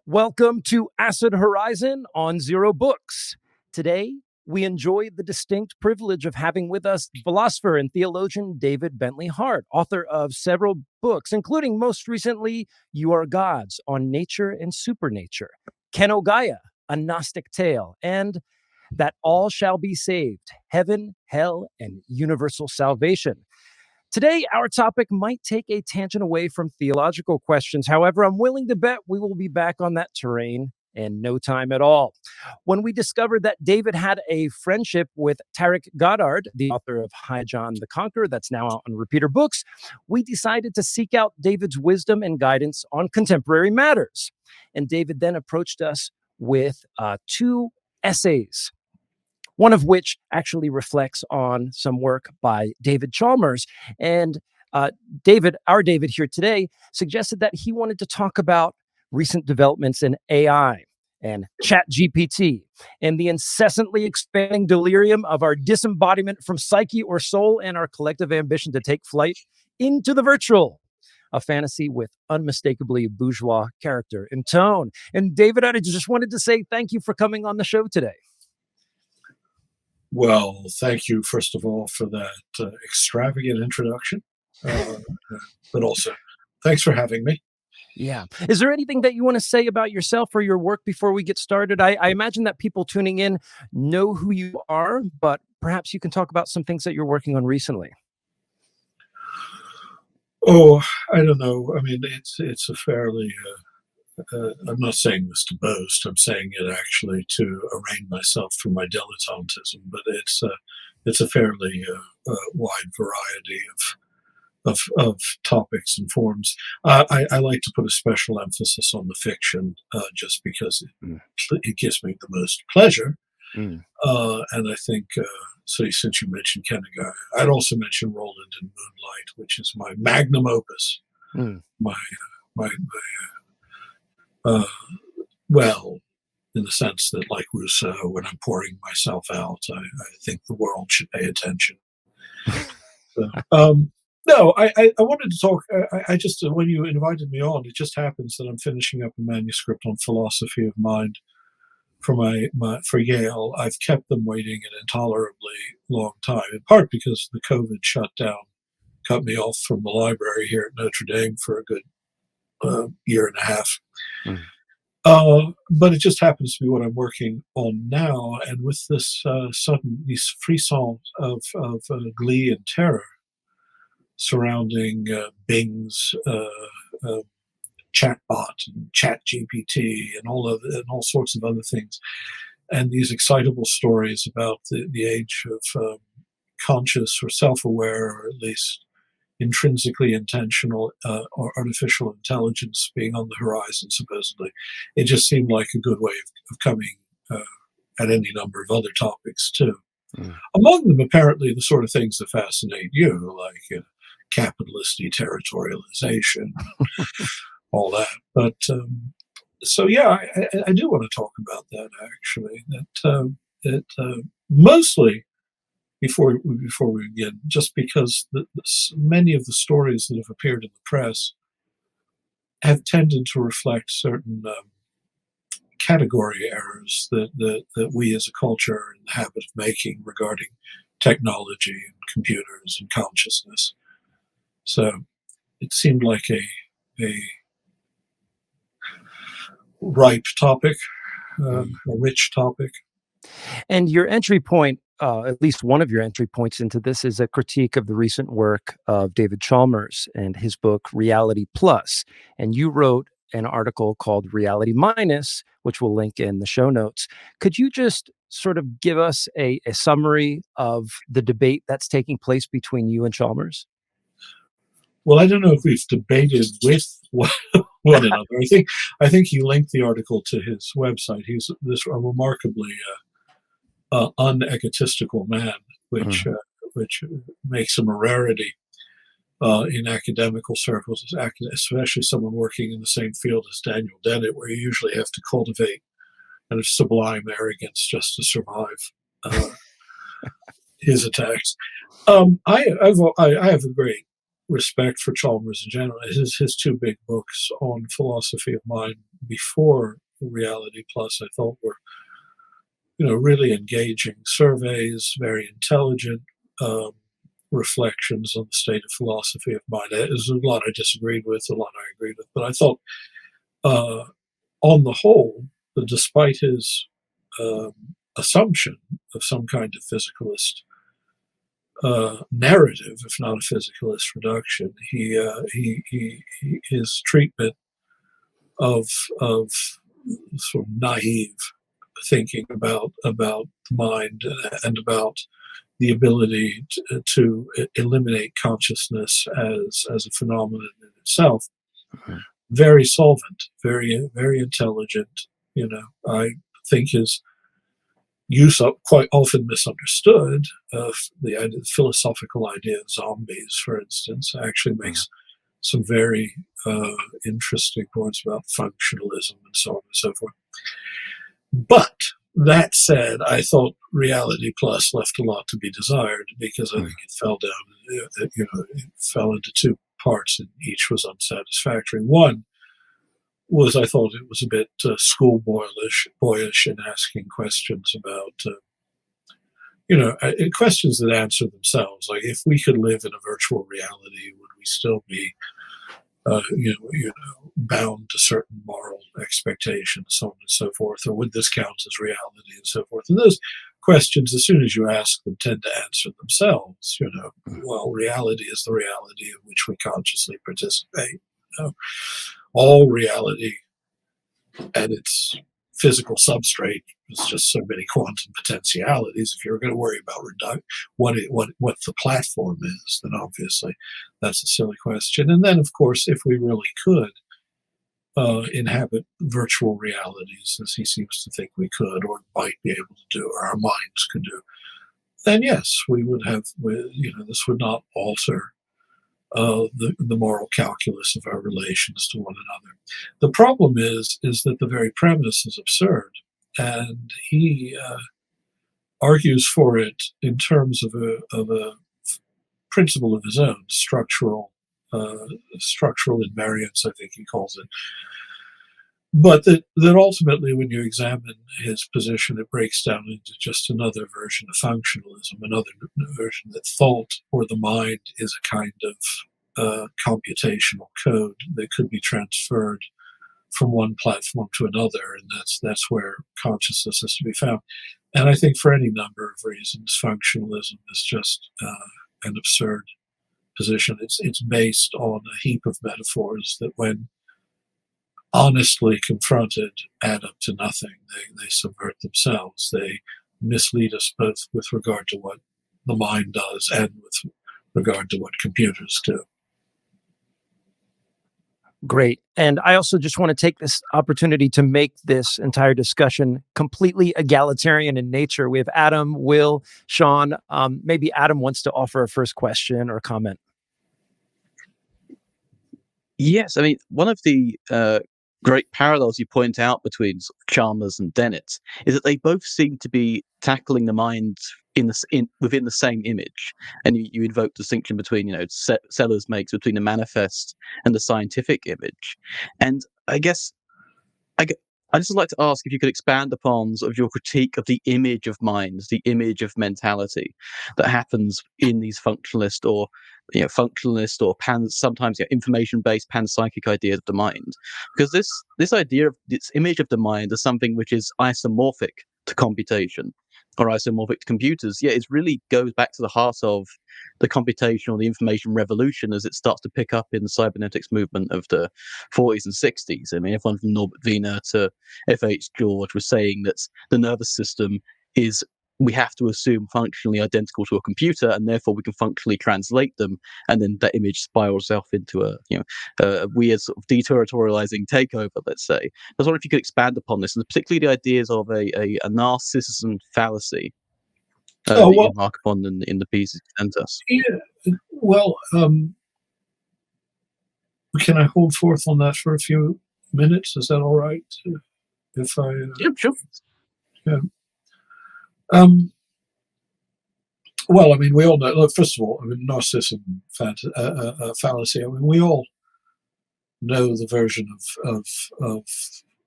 Welcome to Acid Horizon on Zer0 Books. Today, we enjoy the distinct privilege of having with us philosopher and theologian David Bentley Hart, author of several books, including most recently, You Are Gods, on Nature and Supernature, Kenogaya, A Gnostic Tale, and That All Shall Be Saved, Heaven, Hell, and Universal Salvation. Today, our topic might take a tangent away from theological questions. However, I'm willing to bet we will be back on that terrain in no time at all. When we discovered that David had a friendship with Tarek Goddard, the author of High John the Conqueror, that's now out on Repeater Books, we decided to seek out David's wisdom and guidance on contemporary matters. And David then approached us with two essays, one of which actually reflects on some work by David Chalmers. And David here today, suggested that he wanted to talk about recent developments in AI and ChatGPT and the incessantly expanding delirium of our disembodiment from psyche or soul and our collective ambition to take flight into the virtual. A fantasy with unmistakably bourgeois character and tone. And David, I just wanted to say thank you for coming on the show today. Well, thank you, first of all, for that extravagant introduction, but also thanks for having me. Yeah. Is there anything that you want to say about yourself or your work before we get started? I imagine that people tuning in know who you are, but perhaps you can talk about some things that you're working on recently. Oh, I don't know. I mean, it's a fairly... I'm not saying this to boast. I'm saying it actually to arraign myself for my dilettantism. But it's a fairly wide variety of topics and forms. I like to put a special emphasis on the fiction, just because it gives me the most pleasure. And I think so. Since you mentioned Kenogaya, I'd also mention Roland and Moonlight, which is my magnum opus. Well, in the sense that, like Rousseau, when I'm pouring myself out, I think the world should pay attention. No, I wanted to talk. I just, when you invited me on, it just happens that I'm finishing up a manuscript on philosophy of mind for Yale. I've kept them waiting an intolerably long time, in part because the COVID shutdown cut me off from the library here at Notre Dame for a good year and a half. But it just happens to be what I'm working on now, and with this these frissons of glee and terror surrounding Bing's chatbot and ChatGPT and all sorts of other things, and these excitable stories about the age of conscious or self-aware, or at least intrinsically intentional or artificial intelligence being on the horizon, supposedly. It just seemed like a good way of coming at any number of other topics, too. Among them, apparently, the sort of things that fascinate you, like capitalist deterritorialization, all that. But, so yeah, I do want to talk about that, actually. That mostly, before we begin, just because many of the stories that have appeared in the press have tended to reflect certain category errors that we as a culture are in the habit of making regarding technology and computers and consciousness. So it seemed like a ripe topic, a rich topic. And your entry point, at least one of your entry points into this, is a critique of the recent work of David Chalmers and his book Reality Plus. And you wrote an article called Reality Minus, which we'll link in the show notes. Could you just sort of give us a summary of the debate that's taking place between you and Chalmers? Well, I don't know if we've debated with one another. I think he linked the article to his website. He's a remarkably unegotistical man, which makes him a rarity in academical circles, especially someone working in the same field as Daniel Dennett, where you usually have to cultivate kind of sublime arrogance just to survive. his attacks. I have a great respect for Chalmers in general. His two big books on philosophy of mind before Reality Plus, I thought were really engaging surveys, very intelligent reflections on the state of philosophy of mind. There's a lot I disagreed with, a lot I agreed with, but I thought on the whole, despite his assumption of some kind of physicalist narrative, if not a physicalist reduction, his treatment of sort of naive thinking about the mind and about the ability to eliminate consciousness as a phenomenon in itself. Very solvent, very intelligent. I think his use of, quite often misunderstood, the philosophical idea of zombies, for instance, actually makes some very interesting points about functionalism and so on and so forth. But that said, I thought Reality Plus left a lot to be desired, because I think it fell down, it fell into two parts, and each was unsatisfactory. One was, I thought it was a bit boyish in asking questions about, questions that answer themselves. Like, if we could live in a virtual reality, would we still be, bound to certain moral expectations, so on and so forth, or would this count as reality, and so forth? And those questions, as soon as you ask them, tend to answer themselves. Well, reality is the reality in which we consciously participate. All reality and its physical substrate is just so many quantum potentialities. If you're going to worry about what the platform is, then obviously that's a silly question. And then, of course, if we really could inhabit virtual realities, as he seems to think we could, or might be able to do, or our minds could do, then yes, we would have. This would not alter the moral calculus of our relations to one another. The problem is that the very premise is absurd, and he argues for it in terms of a principle of his own, structural invariance, I think he calls it. But that ultimately, when you examine his position, it breaks down into just another version of functionalism, another version that thought or the mind is a kind of computational code that could be transferred from one platform to another, and that's where consciousness is to be found. And I think for any number of reasons, functionalism is just an absurd position. It's based on a heap of metaphors that, when honestly confronted, add up to nothing. They subvert themselves. They mislead us both with regard to what the mind does and with regard to what computers do. Great. And I also just want to take this opportunity to make this entire discussion completely egalitarian in nature. We have Adam, Will, Sean. Maybe Adam wants to offer a first question or comment. Yes, I mean, one of the great parallels you point out between Chalmers and Dennett is that they both seem to be tackling the mind within the same image, and you invoke distinction between Sellers makes between the manifest and the scientific image. And I guess I just would like to ask if you could expand upon sort of your critique of the image of mind, the image of mentality that happens in these functionalist or sometimes information-based panpsychic ideas of the mind. Because this idea of this image of the mind is something which is isomorphic to computation or isomorphic to computers. Yeah, it really goes back to the heart of the computational, the information revolution as it starts to pick up in the cybernetics movement of the 40s and 60s. I mean, everyone from Norbert Wiener to F.H. George was saying that the nervous system is, we have to assume, functionally identical to a computer, and therefore we can functionally translate them, and then that image spirals off into a weird sort of deterritorializing takeover, let's say. I was wondering if you could expand upon this, and particularly the ideas of a narcissism fallacy that you remark upon in the piece you sent us. Yeah, well, can I hold forth on that for a few minutes? Is that all right? If I Yep, sure. Yeah. Well, I mean, we all know. Look, first of all, I mean, narcissism fallacy. I mean, we all know the version of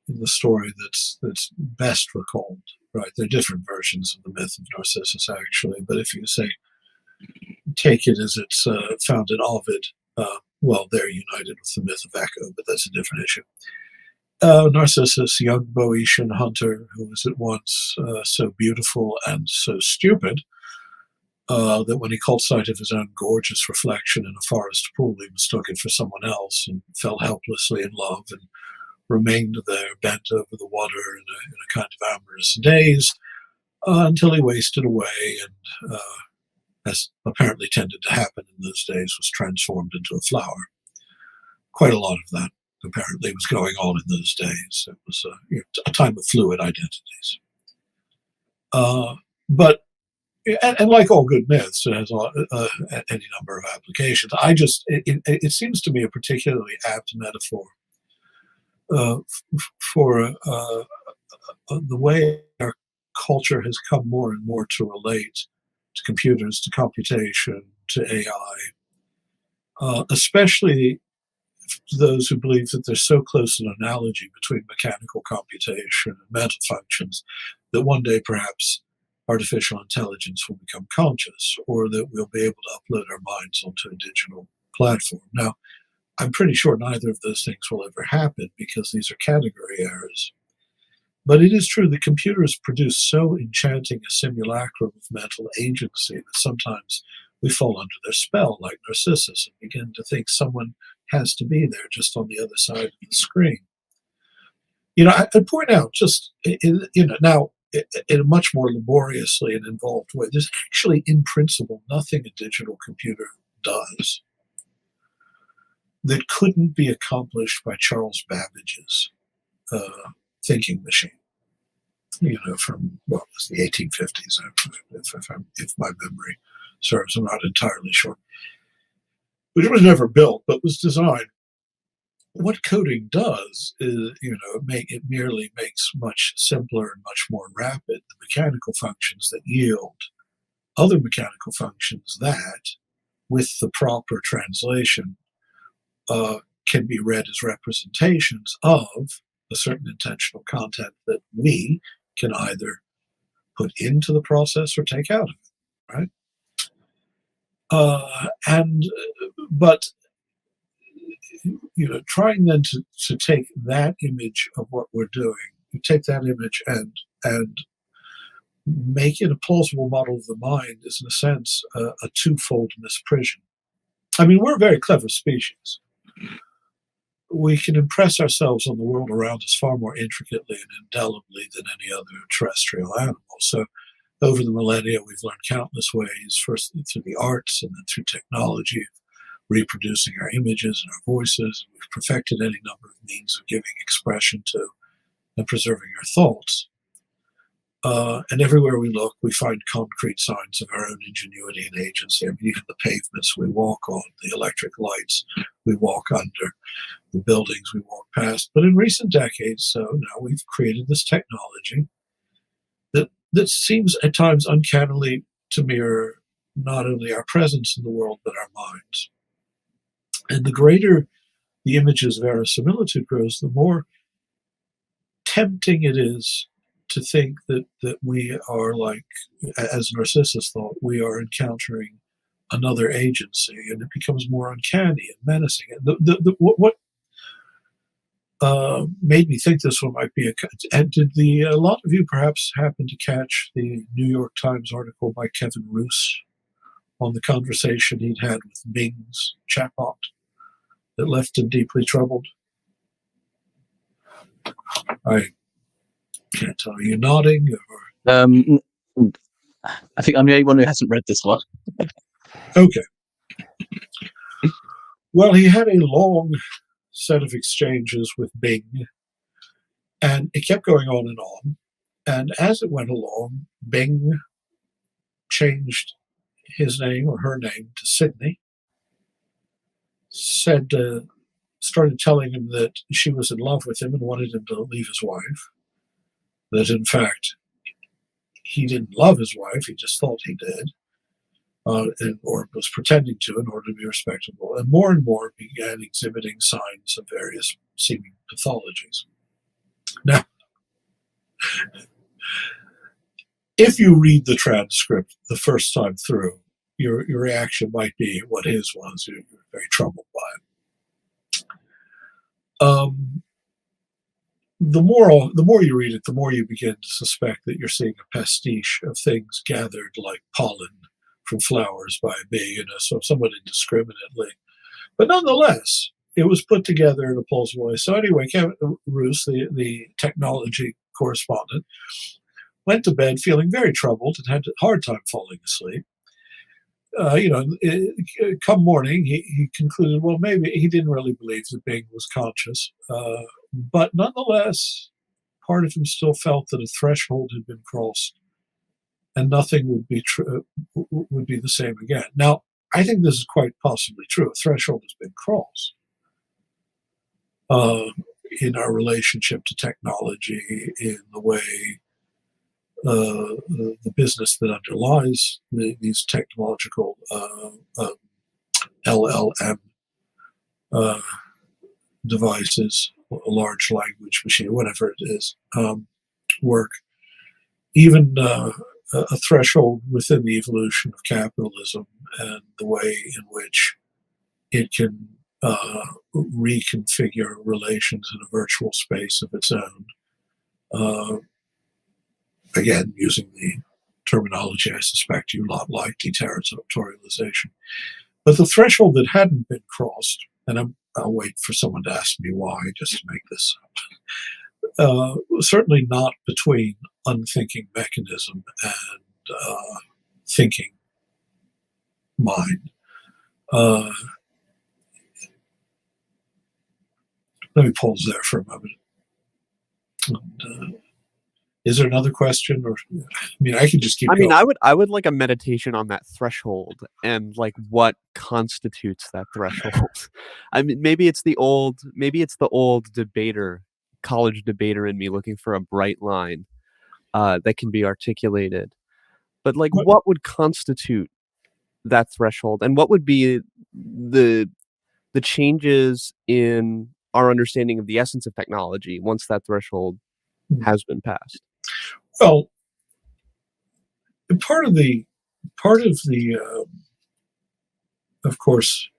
the story that's best recalled. Right? There are different versions of the myth of Narcissus, actually. But if you say take it as it's found in Ovid, well, they're united with the myth of Echo, but that's a different issue. Narcissus, young Boeotian hunter who was at once so beautiful and so stupid that when he caught sight of his own gorgeous reflection in a forest pool, he mistook it for someone else and fell helplessly in love and remained there, bent over the water in a kind of amorous daze until he wasted away and, as apparently tended to happen in those days, was transformed into a flower. Quite a lot of that apparently was going on in those days. It was a time of fluid identities. But and like all good myths, it has any number of applications. It seems to me a particularly apt metaphor for the way our culture has come more and more to relate to computers, to computation, to AI, especially those who believe that there's so close an analogy between mechanical computation and mental functions that one day perhaps artificial intelligence will become conscious, or that we'll be able to upload our minds onto a digital platform. Now, I'm pretty sure neither of those things will ever happen because these are category errors. But it is true that computers produce so enchanting a simulacrum of mental agency that sometimes we fall under their spell, like Narcissus, and begin to think someone has to be there just on the other side of the screen. I'd point out just, now in a much more laboriously and involved way, there's actually, in principle, nothing a digital computer does that couldn't be accomplished by Charles Babbage's thinking machine. From what was the 1850s, if my memory serves. I'm not entirely sure. But it was never built, but was designed. What coding does is, it merely makes much simpler and much more rapid the mechanical functions that yield other mechanical functions that, with the proper translation, can be read as representations of a certain intentional content that we can either put into the process or take out of it, right? But trying then to take that image of what we're doing, you take that image and make it a plausible model of the mind is, in a sense, a twofold misprision. I mean, we're a very clever species. We can impress ourselves on the world around us far more intricately and indelibly than any other terrestrial animal. So over the millennia, we've learned countless ways, first through the arts and then through technology, reproducing our images and our voices. We've perfected any number of means of giving expression to and preserving our thoughts. And everywhere we look, we find concrete signs of our own ingenuity and agency. I mean, even the pavements we walk on, the electric lights we walk under, the buildings we walk past. But in recent decades, now we've created this technology that seems at times uncannily to mirror not only our presence in the world, but our minds. And the greater the image's verisimilitude grows, the more tempting it is to think that we are, like, as Narcissus thought, we are encountering another agency, and it becomes more uncanny and menacing. And what made me think this one might be and did a lot of you perhaps happen to catch the New York Times article by Kevin Roose on the conversation he'd had with Bing's chatbot that left him deeply troubled? I can't tell. Are you nodding? Or? I think I'm the only one who hasn't read this one. Okay. Well, he had a long set of exchanges with Bing, and it kept going on and on. And as it went along, Bing changed his name or her name to Sydney, started telling him that she was in love with him and wanted him to leave his wife, that in fact he didn't love his wife, he just thought he did, or was pretending to in order to be respectable, and more began exhibiting signs of various seeming pathologies. Now, if you read the transcript the first time through, your reaction might be what his was. You're very troubled by it. The more you read it, the more you begin to suspect that you're seeing a pastiche of things gathered like pollen from flowers by a bee, so somewhat indiscriminately. But nonetheless, it was put together in a plausible way. So anyway, Kevin Roos, the technology correspondent, went to bed feeling very troubled and had a hard time falling asleep. Come morning, he concluded, well, maybe he didn't really believe that Bing was conscious. But nonetheless, part of him still felt that a threshold had been crossed and nothing would be the same again. Now, I think this is quite possibly true. A threshold has been crossed in our relationship to technology, in the way the business that underlies these technological LLM devices, a large language machine, whatever it is, work. Even a threshold within the evolution of capitalism and the way in which it can reconfigure relations in a virtual space of its own. Again, using the terminology I suspect you lot like, deterritorialization. But the threshold that hadn't been crossed, and I'll wait for someone to ask me why, just to make this up, certainly not between unthinking mechanism and thinking mind. Let me pause there for a moment. And, is there another question, or I could just keep going. I would like a meditation on that threshold and like what constitutes that threshold. Maybe it's the old debater, college debater in me looking for a bright line that can be articulated. But like, what would constitute that threshold, and what would be the changes in our understanding of the essence of technology once that threshold has been passed? Well, part of the of course,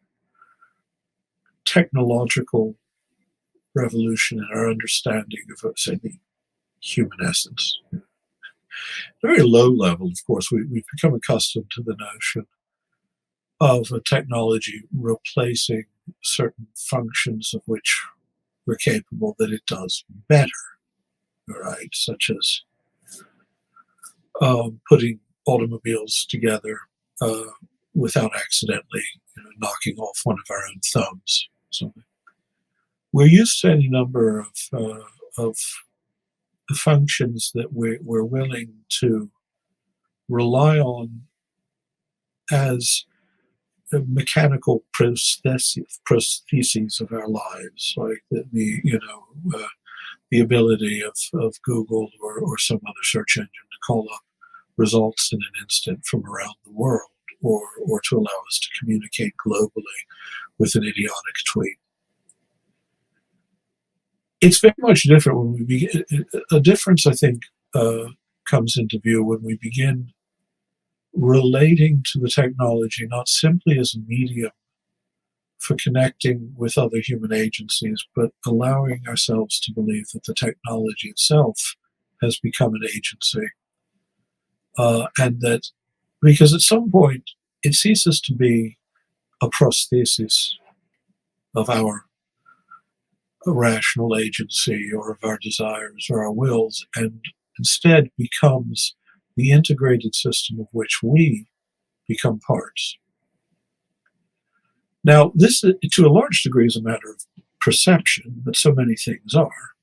technological revolution in our understanding of, say, the human essence. At a very low level, of course, we've become accustomed to the notion of a technology replacing certain functions of which we're capable that it does better, right? Such as putting automobiles together without accidentally knocking off one of our own thumbs. So we're used to any number of functions that we're willing to rely on as mechanical prostheses of our lives, like the ability of Google or some other search engine to call up results in an instant from around the world, or to allow us to communicate globally with an idiotic tweet. It's very much different when we begin. A difference, I think, comes into view when we begin relating to the technology not simply as a medium for connecting with other human agencies, but allowing ourselves to believe that the technology itself has become an agency. And that, because at some point it ceases to be a prosthesis of our rational agency or of our desires or our wills, and instead becomes the integrated system of which we become parts. Now, this, to a large degree, is a matter of perception, but so many things are.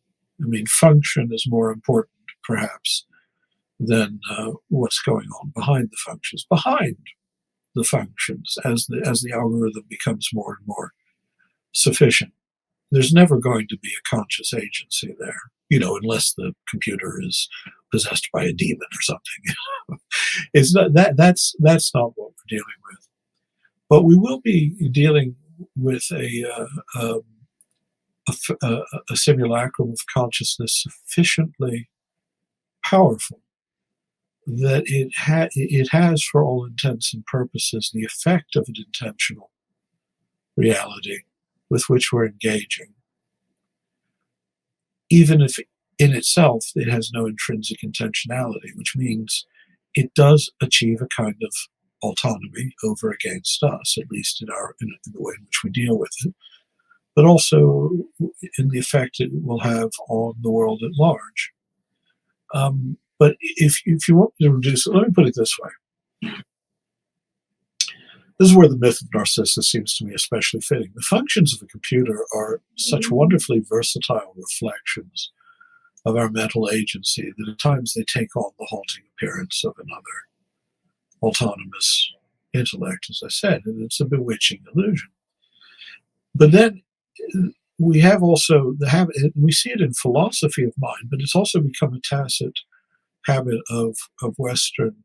Function is more important, perhaps, than what's going on behind the functions. Behind the functions, as the algorithm becomes more and more sufficient, there's never going to be a conscious agency there. unless the computer is possessed by a demon or something. It's not that's not what we're dealing with. But we will be dealing with a simulacrum of consciousness sufficiently powerful that it has, for all intents and purposes, the effect of an intentional reality with which we're engaging, even if in itself it has no intrinsic intentionality, which means it does achieve a kind of autonomy over against us, at least in the way in which we deal with it, but also in the effect it will have on the world at large. But if you want to reduce it, let me put it this way. This is where the myth of Narcissus seems to me especially fitting. The functions of a computer are such wonderfully versatile reflections of our mental agency that at times they take on the halting appearance of another autonomous intellect, as I said, and it's a bewitching illusion. But then we have also the habit, we see it in philosophy of mind, but it's also become a tacit habit of Western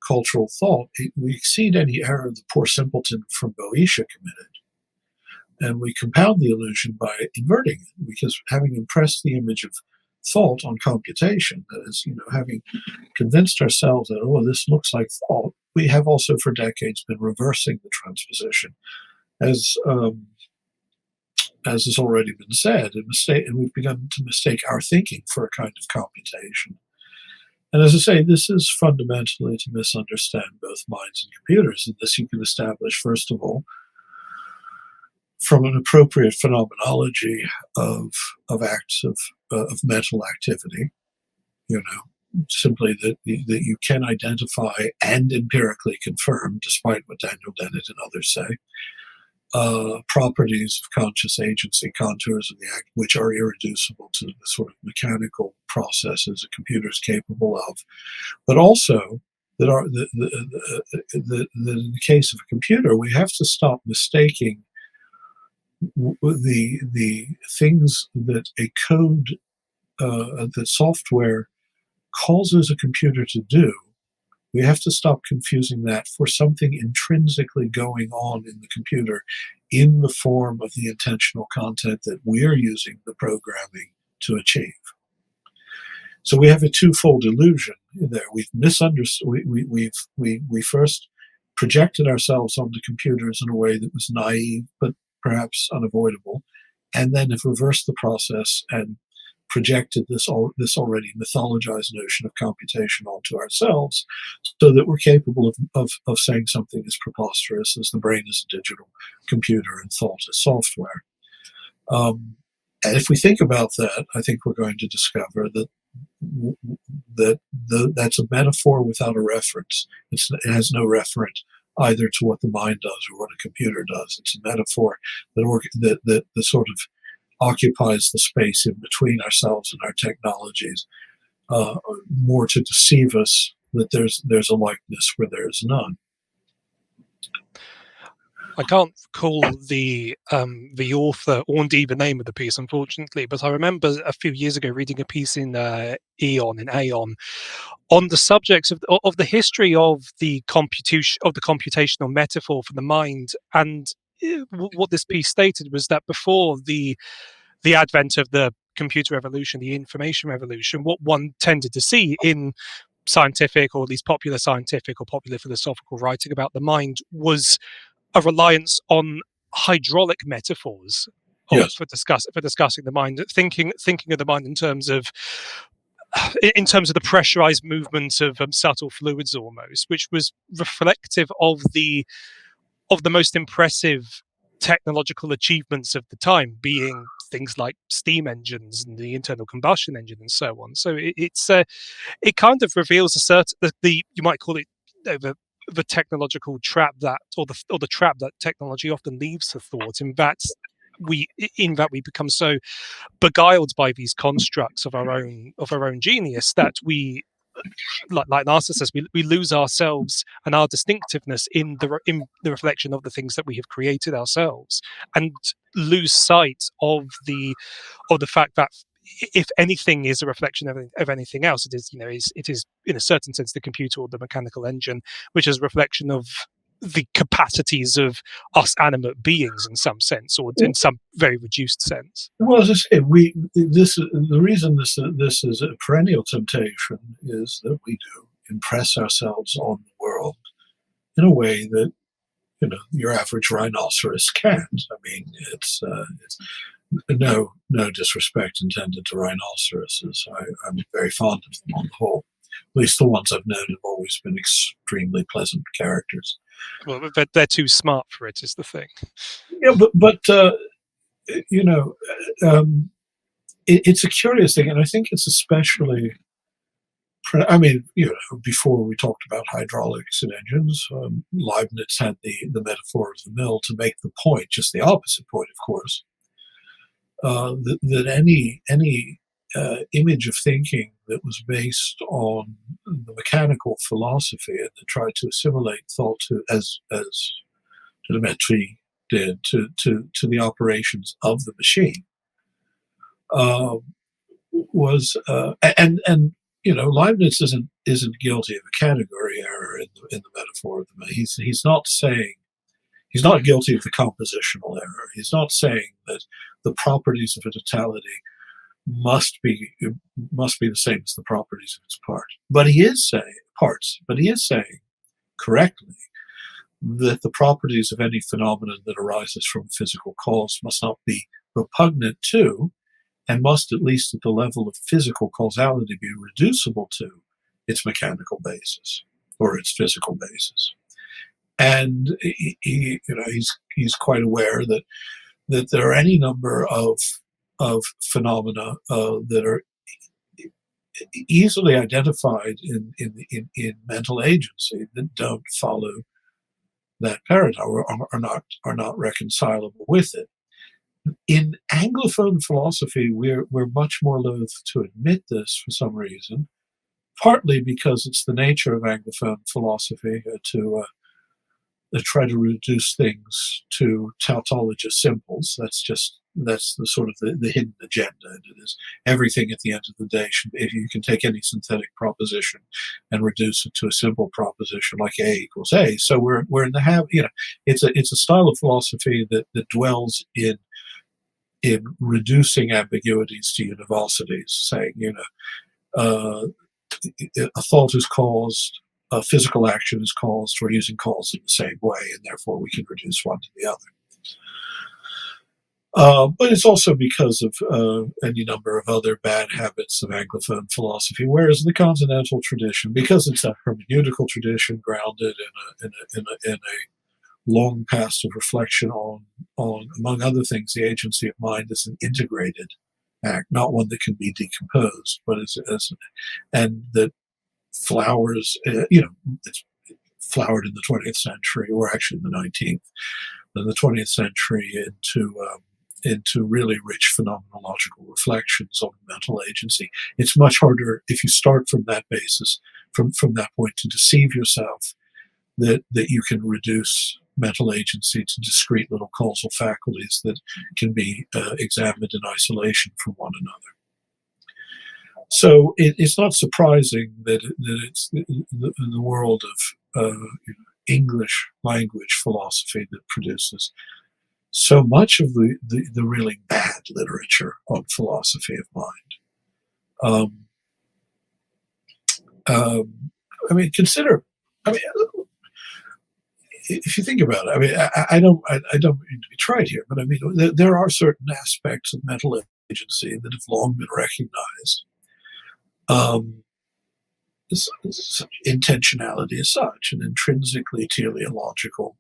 cultural thought. We exceed any error the poor simpleton from Boeotia committed, and we compound the illusion by inverting it, because having impressed the image of thought on computation, that is, having convinced ourselves that, oh, this looks like thought, we have also for decades been reversing the transposition, as has already been said, and we've begun to mistake our thinking for a kind of computation. And as I say, this is fundamentally to misunderstand both minds and computers, and this you can establish, first of all, from an appropriate phenomenology of acts of mental activity, simply that you can identify and empirically confirm, despite what Daniel Dennett and others say, properties of conscious agency, contours of the act, which are irreducible to the sort of mechanical processes a computer is capable of, but also that in the case of a computer, we have to stop mistaking the things that a code, that software causes a computer to do. We have to stop confusing that for something intrinsically going on in the computer in the form of the intentional content that we're using the programming to achieve. So we have a twofold illusion there. We've misunderstood. We first projected ourselves onto computers in a way that was naive, but perhaps unavoidable, and then have reversed the process and projected this already mythologized notion of computation onto ourselves, so that we're capable of saying something as preposterous as the brain is a digital computer and thought is software. And if we think about that, I think we're going to discover that's a metaphor without a reference. It has no referent either to what the mind does or what a computer does. It's a metaphor that sort of occupies the space in between ourselves and our technologies, more to deceive us that there's a likeness where there is none. I can't recall the author or indeed the name of the piece, unfortunately, but I remember a few years ago reading a piece in Aeon on the subject of the history of the computational metaphor for the mind. And what this piece stated was that before the advent of the computer revolution, the information revolution, what one tended to see in scientific, or at least popular scientific or popular philosophical writing about the mind, was a reliance on hydraulic metaphors for discussing the mind, thinking of the mind in terms of the pressurized movement of subtle fluids, almost, which was reflective of the most impressive technological achievements of the time, being things like steam engines and the internal combustion engine and so on. So it kind of reveals a certain you might call it the technological trap or the trap that technology often leaves for thought. In that we become so beguiled by these constructs of our own genius that we, like Narcissus, we lose ourselves and our distinctiveness in the reflection of the things that we have created ourselves, and lose sight of the fact that if anything is a reflection of anything else, it is, it is in a certain sense the computer or the mechanical engine, which is a reflection of the capacities of us animate beings in some sense, or in some very reduced sense. Well, as I say, the reason this is a perennial temptation is that we do impress ourselves on the world in a way that your average rhinoceros can't. I mean, it's no disrespect intended to rhinoceroses. I'm very fond of them on the whole. At least the ones I've known have always been extremely pleasant characters. Well, they're too smart for it, is the thing. Yeah, but it's a curious thing, and I think it's especially. I mean, before we talked about hydraulics and engines, Leibniz had the metaphor of the mill to make the point, just the opposite point, of course, that any image of thinking that was based on the mechanical philosophy and that tried to assimilate thought as Dennett did to the operations of the machine was and Leibniz isn't guilty of a category error in the metaphor of the mill. He's not saying. He's not guilty of the compositional error. He's not saying that the properties of a totality must be the same as the properties of its part. But he is saying correctly that the properties of any phenomenon that arises from physical cause must not be repugnant to, and must, at least at the level of physical causality, be reducible to its mechanical basis or its physical basis. And he's quite aware that there are any number of phenomena that are easily identified in mental agency that don't follow that paradigm or are not reconcilable with it. In Anglophone philosophy, we're much more loath to admit this for some reason, partly because it's the nature of Anglophone philosophy to try to reduce things to tautologous simples. That's the sort of the hidden agenda. It is everything at the end of the day should be, if you can take any synthetic proposition and reduce it to a simple proposition like A equals A. So we're in the habit, it's a style of philosophy that dwells in reducing ambiguities to universalities, saying, a thought is caused, a physical action is caused, we're using cause in the same way, and therefore we can reduce one to the other. But it's also because of any number of other bad habits of Anglophone philosophy, whereas the continental tradition, because it's a hermeneutical tradition grounded in a long past of reflection on, among other things, the agency of mind as an integrated act, not one that can be decomposed, but and that flowers, it's flowered in the 20th century, or actually in the 19th, in the 20th century into really rich phenomenological reflections on mental agency. It's much harder if you start from that basis, from that point, to deceive yourself that you can reduce mental agency to discrete little causal faculties that can be examined in isolation from one another. So it's not surprising that it's the world of English language philosophy that produces so much of the really bad literature on philosophy of mind. Consider. If you think about it, I don't mean to be trite here, but there are certain aspects of mental agency that have long been recognized. Intentionality is such an intrinsically teleological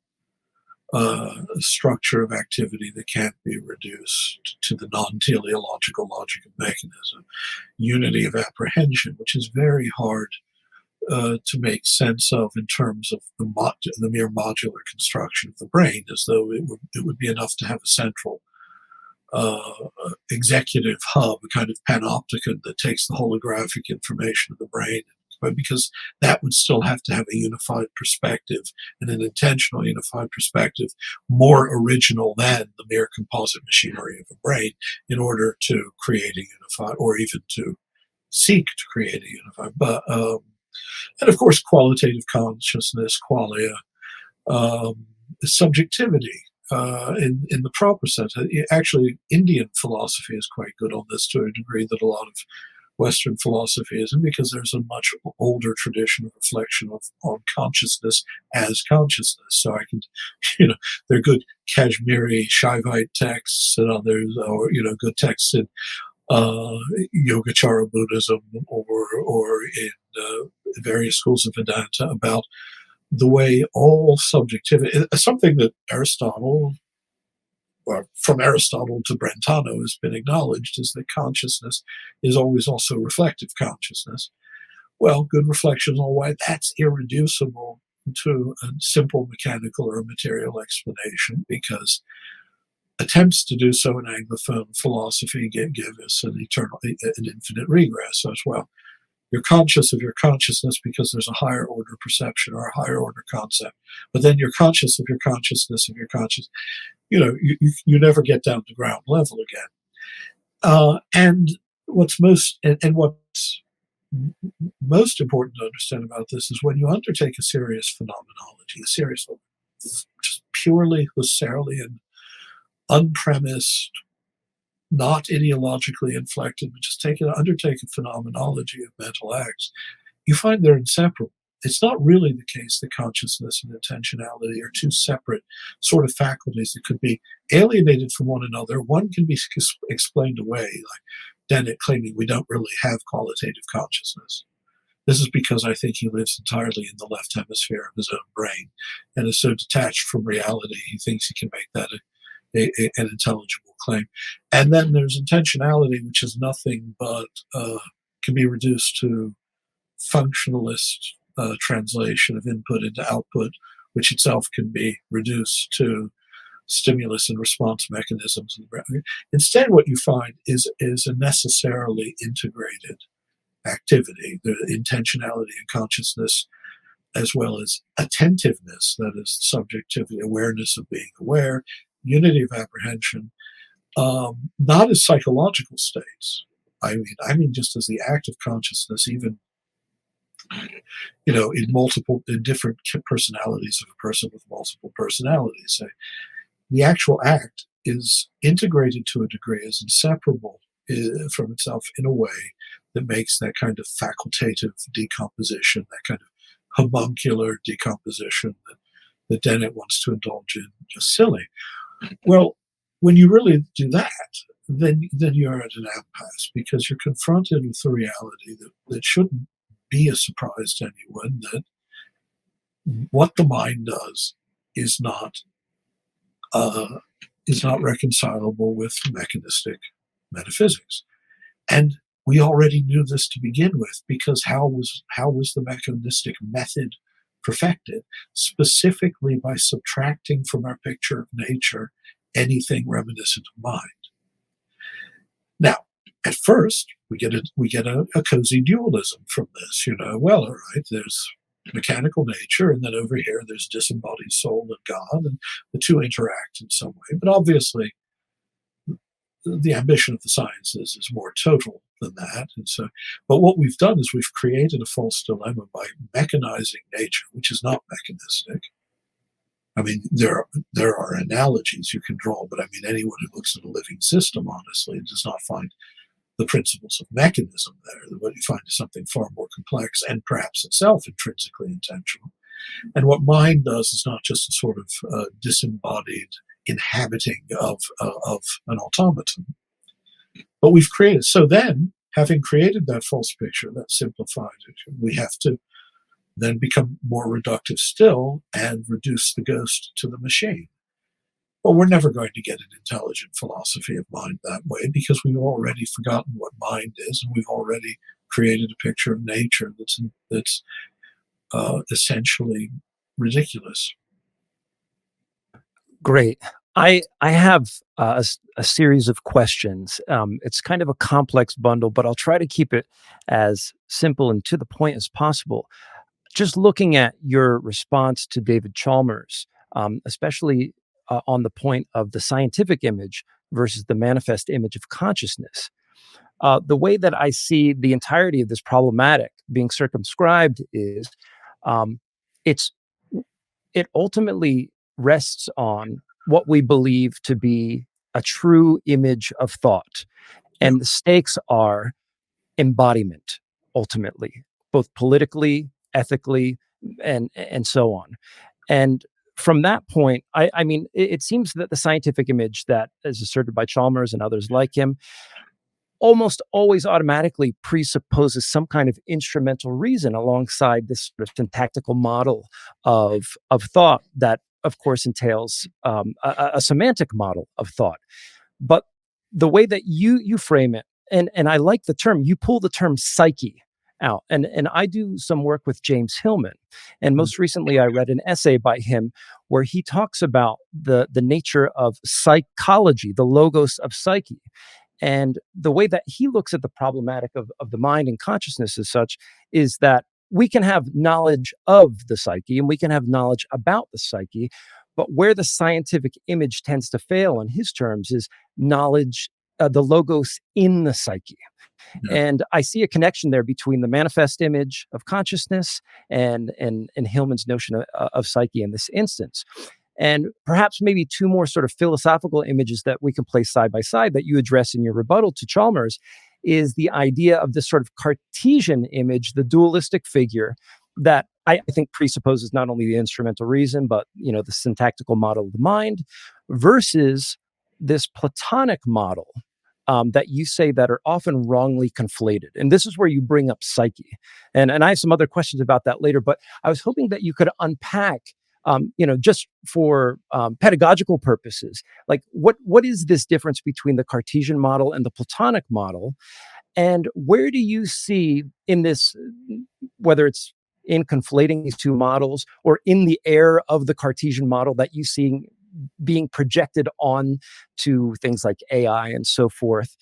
structure of activity that can't be reduced to the non-teleological logic of mechanism. Unity of apprehension, which is very hard to make sense of in terms of the mere modular construction of the brain, as though it would be enough to have a central executive hub, a kind of panopticon that takes the holographic information of the brain and but because that would still have to have a unified perspective, and an intentional unified perspective, more original than the mere composite machinery of a brain, in order to create a unified, or even to seek to create a unified. But and of course, qualitative consciousness, qualia, subjectivity. In the proper sense, actually, Indian philosophy is quite good on this to a degree that a lot of Western philosophy isn't, because there's a much older tradition of reflection on consciousness as consciousness. So I can, there are good Kashmiri Shaivite texts and others, or good texts in Yogacara Buddhism or in various schools of Vedanta about the way all subjectivity, something that Aristotle, or from Aristotle to Brentano, has been acknowledged, is that consciousness is always also reflective consciousness. Well, good reflection all the way, that's irreducible to a simple mechanical or material explanation, because attempts to do so in Anglophone philosophy give us an infinite regress as well. You're conscious of your consciousness because there's a higher order perception or a higher order concept, but then you're conscious of your consciousness of your consciousness. You never get down to ground level again. And what's most important to understand about this is when you undertake a serious phenomenology, a serious, just purely Husserlian, unpremised, not ideologically inflected, but just undertake a phenomenology of mental acts, you find they're inseparable. It's not really the case that consciousness and intentionality are two separate sort of faculties that could be alienated from one another. One can be explained away, like Dennett claiming we don't really have qualitative consciousness. This is because I think he lives entirely in the left hemisphere of his own brain and is so detached from reality, he thinks he can make that an intelligible claim. And then there's intentionality, which is nothing but can be reduced to functionalist translation of input into output, which itself can be reduced to stimulus and response mechanisms. Instead, what you find is a necessarily integrated activity, the intentionality and consciousness, as well as attentiveness, that is subjectivity, awareness of being aware, unity of apprehension, not as psychological states. I mean just as the act of consciousness, even in different personalities of a person with multiple personalities. The actual act is integrated to a degree, is inseparable from itself in a way that makes that kind of facultative decomposition, that kind of homuncular decomposition that Dennett wants to indulge in, just silly. Well, when you really do that, then you're at an impasse, because you're confronted with a reality that shouldn't be a surprise to anyone, that what the mind does is not reconcilable with mechanistic metaphysics. And we already knew this to begin with, because how was the mechanistic method perfected? Specifically by subtracting from our picture of nature anything reminiscent of mind. Now, at first, we get a cozy dualism from this. Well, all right, there's mechanical nature, and then over here there's disembodied soul and God, and the two interact in some way. But obviously, the ambition of the sciences is more total than that. And so, but what we've done is we've created a false dilemma by mechanizing nature, which is not mechanistic. I mean, there are analogies you can draw, but I mean, anyone who looks at a living system, honestly, does not find the principles of mechanism there. What you find is something far more complex and perhaps itself intrinsically intentional. And what mind does is not just a sort of disembodied inhabiting of an automaton, but we've created. So then, having created that false picture, that simplified it, we have to then become more reductive still and reduce the ghost to the machine. Well, we're never going to get an intelligent philosophy of mind that way, because we've already forgotten what mind is, and we've already created a picture of nature that's essentially ridiculous. Great. I have a series of questions. It's kind of a complex bundle, but I'll try to keep it as simple and to the point as possible. Just looking at your response to David Chalmers, especially on the point of the scientific image versus the manifest image of consciousness, the way that I see the entirety of this problematic being circumscribed is um, it's it ultimately rests on what we believe to be a true image of thought. Yeah. And the stakes are embodiment, ultimately, both politically, ethically, and so on. And from that point, I mean, it seems that the scientific image that is asserted by Chalmers and others like him almost always automatically presupposes some kind of instrumental reason alongside this sort of syntactical model of thought that, of course, entails a semantic model of thought. But the way that you frame it, and I like the term, you pull the term psyche out. And I do some work with James Hillman. And most recently, I read an essay by him where he talks about the nature of psychology, the logos of psyche. And the way that he looks at the problematic of the mind and consciousness as such is that we can have knowledge of the psyche and we can have knowledge about the psyche, but where the scientific image tends to fail on his terms is knowledge, the logos in the psyche. Yeah. And I see a connection there between the manifest image of consciousness and Hillman's notion of psyche in this instance. And perhaps maybe two more sort of philosophical images that we can place side by side that you address in your rebuttal to Chalmers is the idea of this sort of Cartesian image, the dualistic figure that I think presupposes not only the instrumental reason, but the syntactical model of the mind versus this Platonic model that you say that are often wrongly conflated. And this is where you bring up psyche. And I have some other questions about that later, but I was hoping that you could unpack just for pedagogical purposes, like what is this difference between the Cartesian model and the Platonic model? And where do you see in this, whether it's in conflating these two models or in the air of the Cartesian model that you see being projected on to things like AI and so forth,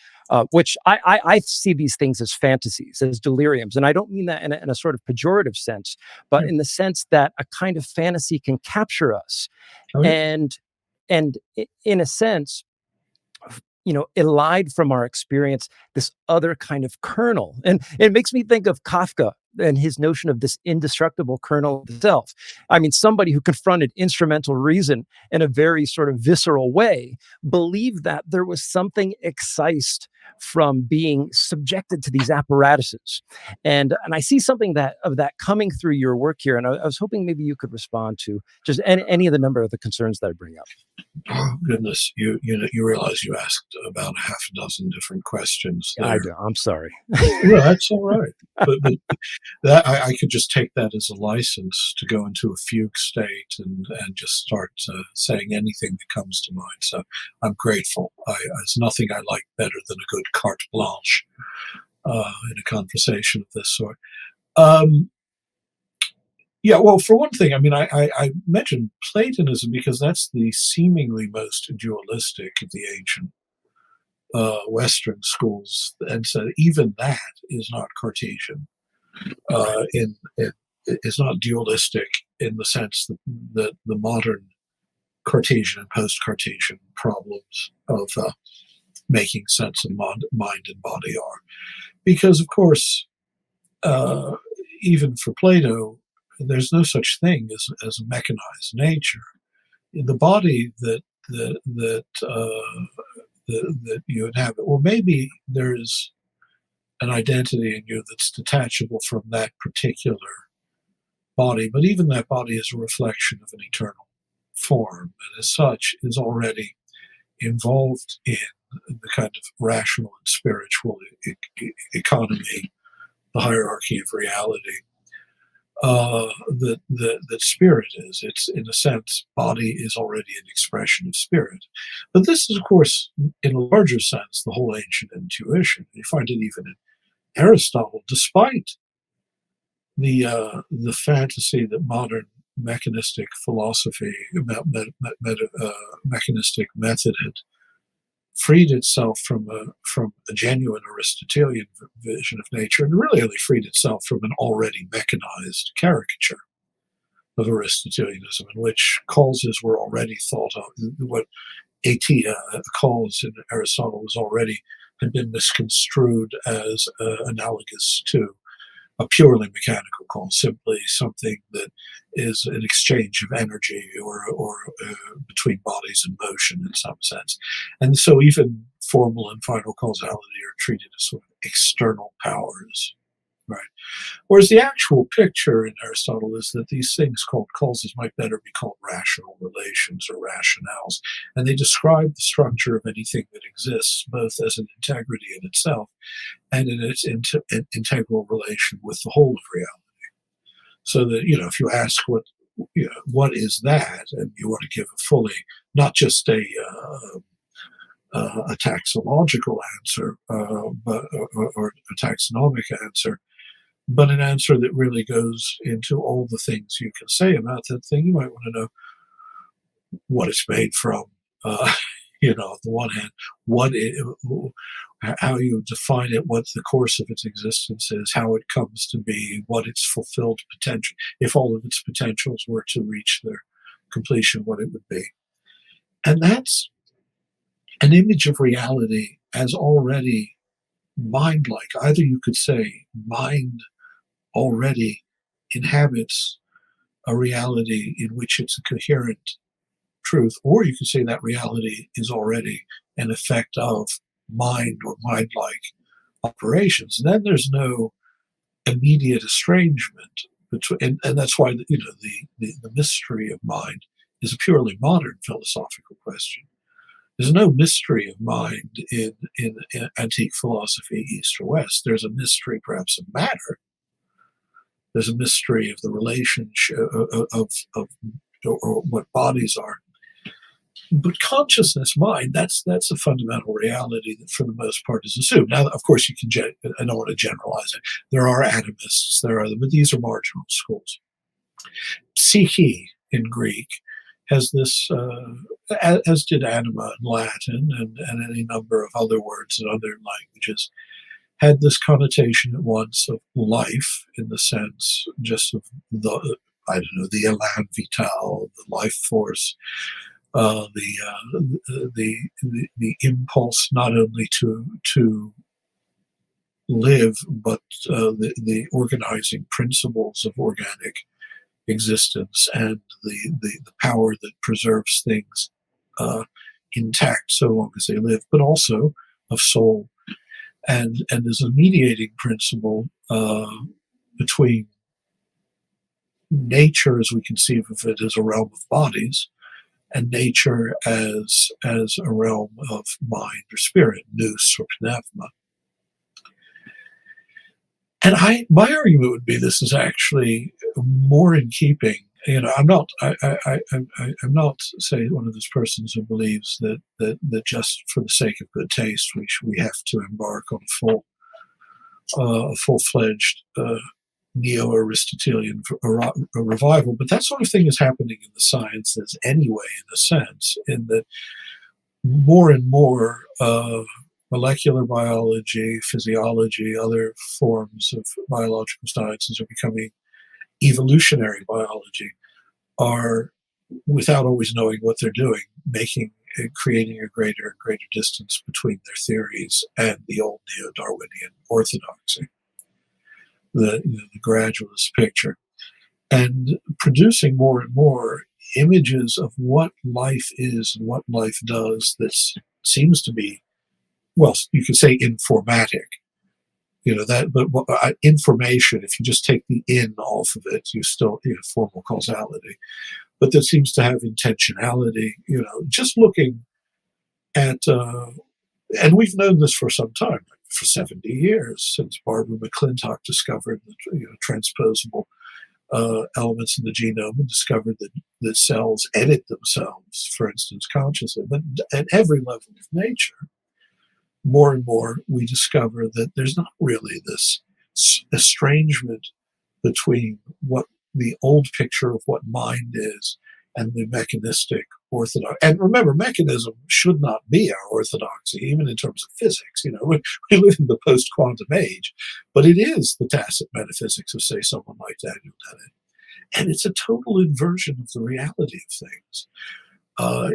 which I see these things as fantasies, as deliriums. And I don't mean that in a sort of pejorative sense, but in the sense that a kind of fantasy can capture us. Oh, yeah. And in a sense, elide from our experience this other kind of kernel. And it makes me think of Kafka and his notion of this indestructible kernel of self. I mean, somebody who confronted instrumental reason in a very sort of visceral way believed that there was something excised from being subjected to these apparatuses. And I see something of that coming through your work here. And I was hoping maybe you could respond to just any of the number of the concerns that I bring up. Oh, goodness, you realize you asked about half a dozen different questions there. I do. I'm sorry. Well, that's all right. But that I could just take that as a license to go into a fugue state and just start saying anything that comes to mind. So I'm grateful. There's nothing I like better than a good carte blanche in a conversation of this sort. Yeah, well, for one thing, I mean, I mentioned Platonism because that's the seemingly most dualistic of the ancient Western schools, and so even that is not Cartesian. It's not dualistic in the sense that the modern Cartesian and post-Cartesian problems of making sense of mind and body are, because of course, even for Plato, there's no such thing as a mechanized nature. The body that you inhabit, or maybe there is an identity in you that's detachable from that particular body, but even that body is a reflection of an eternal form, and as such is already involved in the kind of rational and spiritual economy, the hierarchy of reality. That spirit is. It's, in a sense, body is already an expression of spirit. But this is, of course, in a larger sense, the whole ancient intuition. You find it even in Aristotle, despite the fantasy that modern mechanistic philosophy, mechanistic method had freed itself from a genuine Aristotelian vision of nature, and really only freed itself from an already mechanized caricature of Aristotelianism, in which causes were already thought of. What atia, cause in Aristotle, had been misconstrued as analogous to a purely mechanical cause, simply something that is an exchange of energy or between bodies in motion in some sense. And so even formal and final causality are treated as sort of external powers, right? Whereas the actual picture in Aristotle is that these things called causes might better be called rational relations or rationales, and they describe the structure of anything that exists, both as an integrity in itself and in its integral relation with the whole of reality. So that, if you ask what is that, and you want to give a fully, not just a taxological answer, but or a taxonomic answer, but an answer that really goes into all the things you can say about that thing. You might want to know what it's made from. On the one hand, how you define it, what the course of its existence is, how it comes to be, what its fulfilled potential, if all of its potentials were to reach their completion, what it would be. And that's an image of reality as already mind-like. Either you could say mind already inhabits a reality in which it's a coherent truth, or you could say that reality is already an effect of mind or mind-like operations. And then there's no immediate estrangement between, and that's why the mystery of mind is a purely modern philosophical question. There's no mystery of mind in antique philosophy, East or West. There's a mystery, perhaps, of matter. There's a mystery of the relationship of or what bodies are. But consciousness, mind, that's a fundamental reality that for the most part is assumed. Now, of course, you can, I don't want to generalize it. There are atomists, but these are marginal schools. Psyche in Greek has this, as did anima in Latin and any number of other words in other languages, had this connotation at once of life in the sense just of the elan vital, the life force, the impulse not only to live, but the organizing principles of organic existence and the power that preserves things intact so long as they live, but also of soul. And there's a mediating principle between nature as we conceive of it as a realm of bodies, and nature as a realm of mind or spirit, nous or pneuma. And my argument would be this is actually more in keeping. I'm not say one of those persons who believes that just for the sake of good taste we have to embark on a full-fledged neo-Aristotelian revival, but that sort of thing is happening in the sciences anyway, in a sense, in that more and more molecular biology, physiology, other forms of biological sciences are becoming evolutionary biology, are, without always knowing what they're doing, creating a greater and greater distance between their theories and the old neo-Darwinian orthodoxy, the gradualist picture, and producing more and more images of what life is and what life does that seems to be, well, you could say informatic. But information, if you just take the in off of it, you still formal causality. But that seems to have intentionality, just looking at, and we've known this for some time, for 70 years, since Barbara McClintock discovered the transposable elements in the genome and discovered that cells edit themselves, for instance, consciously. But at every level of nature, more and more we discover that there's not really this estrangement between what the old picture of what mind is and the mechanistic orthodox. And remember, mechanism should not be our orthodoxy, even in terms of physics. We live in the post-quantum age, but it is the tacit metaphysics of, say, someone like Daniel Dennett. And it's a total inversion of the reality of things.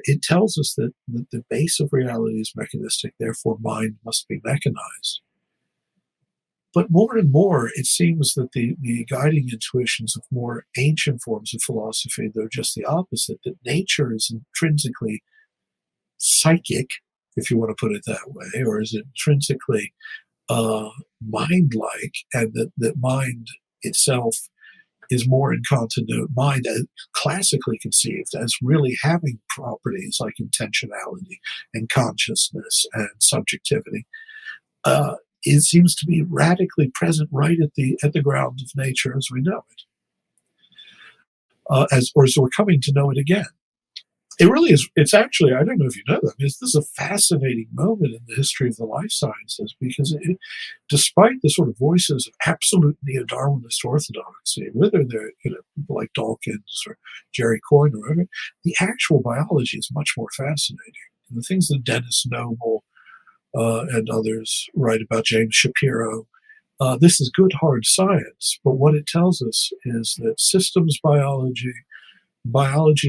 It tells us that the base of reality is mechanistic, therefore mind must be mechanized. But more and more, it seems that the guiding intuitions of more ancient forms of philosophy, they're just the opposite, that nature is intrinsically psychic, if you want to put it that way, or is intrinsically mind-like, and that mind itself is more in continuity, mind classically conceived as really having properties like intentionality and consciousness and subjectivity. It seems to be radically present right at the ground of nature as we know it, as we're coming to know it again. It really is. It's actually, I don't know if you know that, this is a fascinating moment in the history of the life sciences, because despite the sort of voices of absolute neo-Darwinist orthodoxy, whether they're people like Dawkins or Jerry Coyne or whatever, the actual biology is much more fascinating. And the things that Dennis Noble and others write about, James Shapiro, this is good hard science, but what it tells us is that systems biology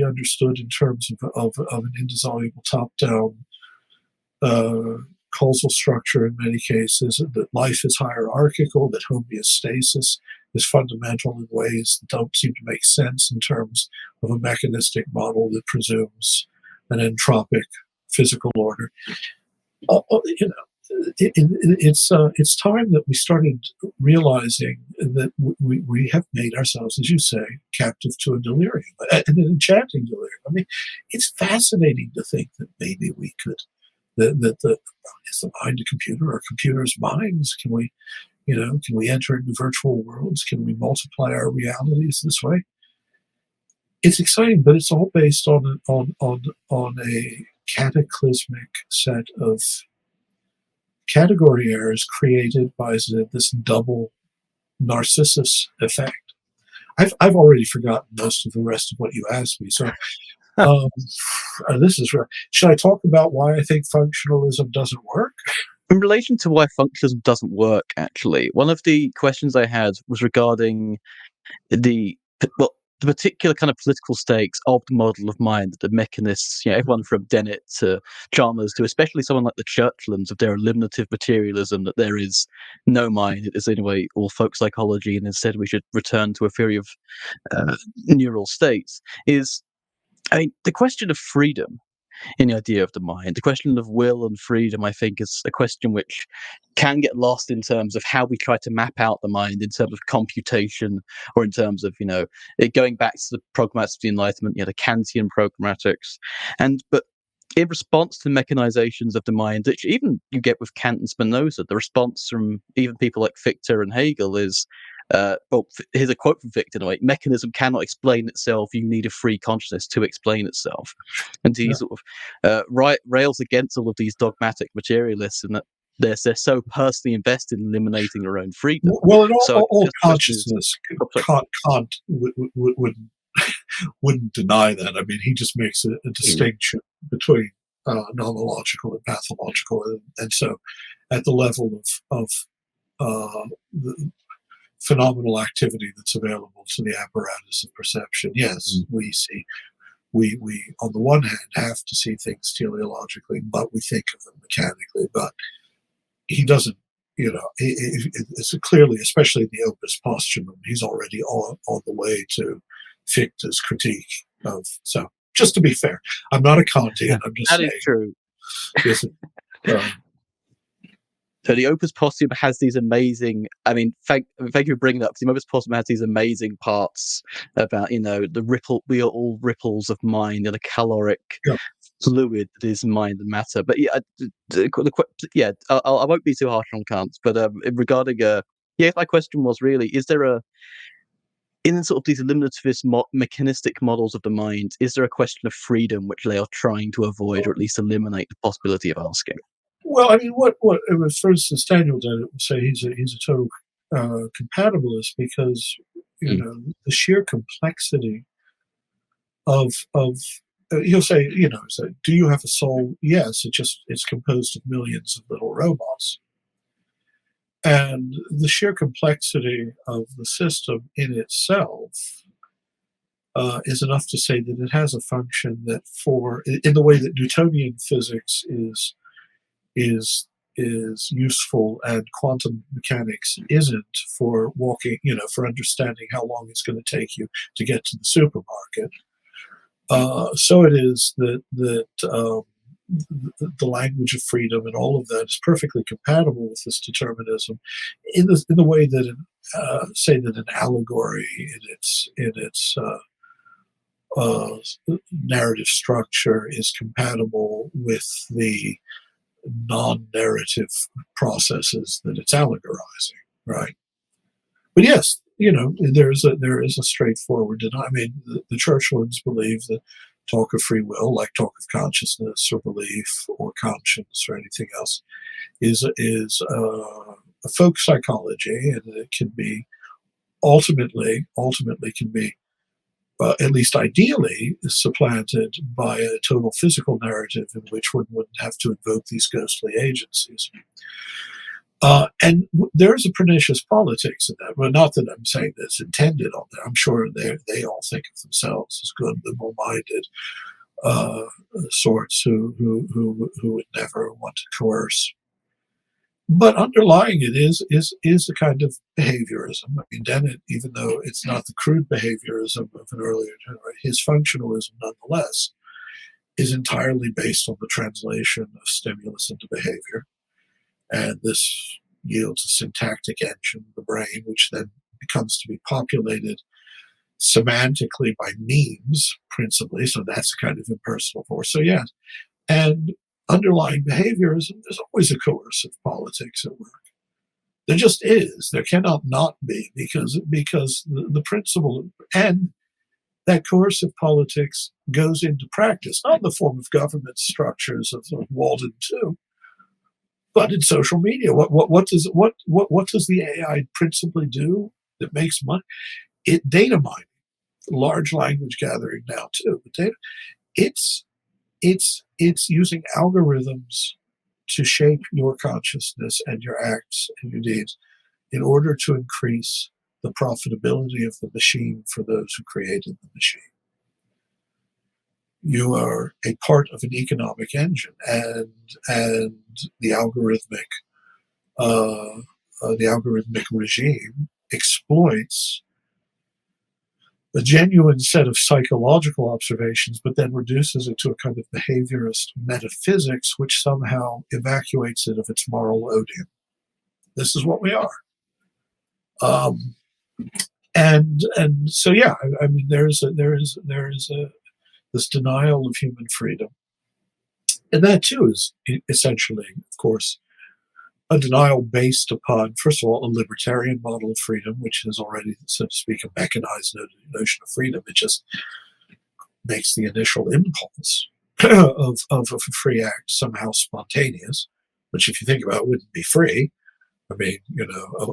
understood in terms of an indissoluble top-down causal structure in many cases, that life is hierarchical, that homeostasis is fundamental in ways that don't seem to make sense in terms of a mechanistic model that presumes an entropic physical order. It's time that we started realizing that we have made ourselves, as you say, captive to a delirium, an enchanting delirium. It's fascinating to think that maybe we could, is the mind a computer or computers minds? Can we enter into virtual worlds? Can we multiply our realities this way? It's exciting, but it's all based on a cataclysmic set of category errors created by this double Narcissus effect. I've already forgotten most of the rest of what you asked me, so this is real. Should I talk about why I think functionalism doesn't work? In relation to why functionalism doesn't work, actually, one of the questions I had was regarding the particular kind of political stakes of the model of mind, the mechanists, everyone from Dennett to Chalmers to especially someone like the Churchlands, of their eliminative materialism, that there is no mind, it is anyway all folk psychology, and instead we should return to a theory of neural states, is, the question of freedom in the idea of the mind, the question of will and freedom, I think, is a question which can get lost in terms of how we try to map out the mind in terms of computation, or in terms of, it going back to the pragmatics of the Enlightenment, the Kantian pragmatics. But in response to mechanizations of the mind, which even you get with Kant and Spinoza, the response from even people like Fichte and Hegel is, here's a quote from Fichte in a way: mechanism cannot explain itself, you need a free consciousness to explain itself. And he sort of rails against all of these dogmatic materialists, and that they're so personally invested in eliminating their own freedom. Well, all consciousness, Kant wouldn't deny that. He just makes a distinction between nomological and pathological, and so at the level of the phenomenal activity that's available to the apparatus of perception, yes, we see. We on the one hand have to see things teleologically, but we think of them mechanically. But he doesn't, it's clearly, especially in the opus posthumum, he's already on the way to Fichte's critique of. So, just to be fair, I'm not a Kantian. I'm just saying. That is true. So the opus posthumum has these amazing. Thank you for bringing that up. The opus posthumum has these amazing parts about, the ripple. We are all ripples of mind, and a caloric fluid that is mind and matter. But I won't be too harsh on Kant. But regarding my question was really: is there in sort of these eliminativist mechanistic models of the mind, is there a question of freedom which they are trying to avoid, or at least eliminate the possibility of asking? Well, what for instance, Daniel Dennett would say he's a total compatible is because, the sheer complexity of you'll say, do you have a soul? Yes, it's composed of millions of little robots. And the sheer complexity of the system in itself is enough to say that it has a function that, in the way that Newtonian physics is useful and quantum mechanics isn't for walking, for understanding how long it's going to take you to get to the supermarket. So it is that the language of freedom and all of that is perfectly compatible with this determinism, in the way that say that an allegory in its narrative structure is compatible with the non-narrative processes that it's allegorizing, right? But yes, there is a straightforward denial. I mean, the Churchlands believe that talk of free will, like talk of consciousness or belief or conscience or anything else, is a folk psychology, and it can be ultimately can be, at least ideally, supplanted by a total physical narrative in which one wouldn't have to invoke these ghostly agencies. And there's a pernicious politics in that. Well, not that I'm saying that's intended on that. I'm sure they all think of themselves as good, liberal-minded sorts who would never want to coerce. But underlying it is a kind of behaviorism. I mean, Dennett, even though it's not the crude behaviorism of an earlier generation, his functionalism nonetheless is entirely based on the translation of stimulus into behavior. And this yields a syntactic engine of the brain, which then becomes to be populated semantically by memes, principally. So that's a kind of impersonal force. So, yeah. And underlying behaviorism, there's always a coercive politics at work. There just is. There cannot not be, because the principle, and that coercive politics goes into practice, not in the form of government structures of Walden II, but in social media. What does the AI principally do that makes money? Data mining, large language gathering now too. But data, it's using algorithms to shape your consciousness and your acts and your deeds in order to increase the profitability of the machine for those who created the machine. You are a part of an economic engine, and the algorithmic regime exploits a genuine set of psychological observations, but then reduces it to a kind of behaviorist metaphysics, which somehow evacuates it of its moral odium. This is what we are. And so, yeah, I mean, there is this denial of human freedom. And that, too, is essentially, of course, a denial based upon, first of all, a libertarian model of freedom, which is already, so to speak, a mechanized notion of freedom. It just makes the initial impulse of a free act somehow spontaneous, which, if you think about it, wouldn't be free. I mean,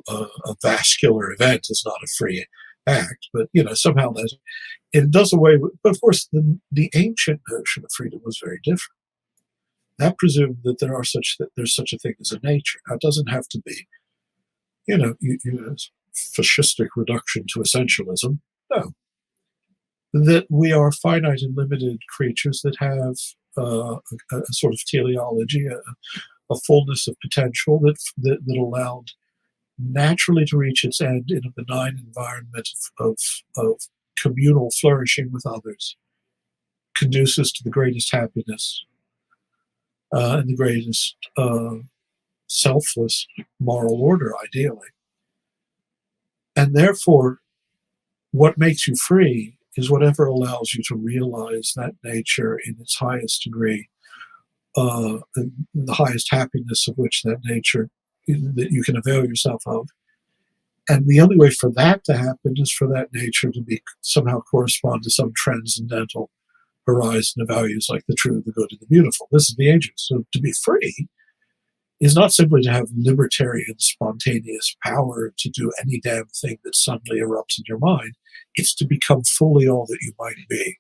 a vascular event is not a free act, but, somehow it does away with, but of course, the ancient notion of freedom was very different. That presumed that there's such a thing as a nature. Now, it doesn't have to be, fascistic reduction to essentialism. No. That we are finite and limited creatures that have a sort of teleology, a fullness of potential that allowed naturally to reach its end in a benign environment of communal flourishing with others, conduces to the greatest happiness and the greatest selfless moral order, ideally. And therefore, what makes you free is whatever allows you to realize that nature in its highest degree, the highest happiness of which that nature that you can avail yourself of. And the only way for that to happen is for that nature to be somehow correspond to some transcendental horizon of values like the true, the good, and the beautiful. This is the ages. So to be free is not simply to have libertarian, spontaneous power to do any damn thing that suddenly erupts in your mind. It's to become fully all that you might be,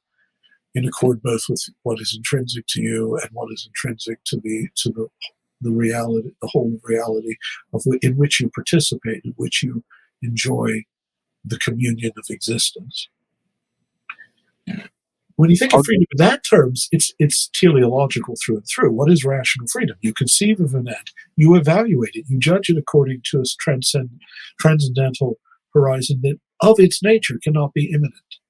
in accord both with what is intrinsic to you and what is intrinsic to the reality, the whole reality in which you participate, in which you enjoy the communion of existence. When you think of freedom in that terms, it's teleological through and through. What is rational freedom? You conceive of an end, you evaluate it, you judge it according to a transcendental horizon that of its nature cannot be imminent.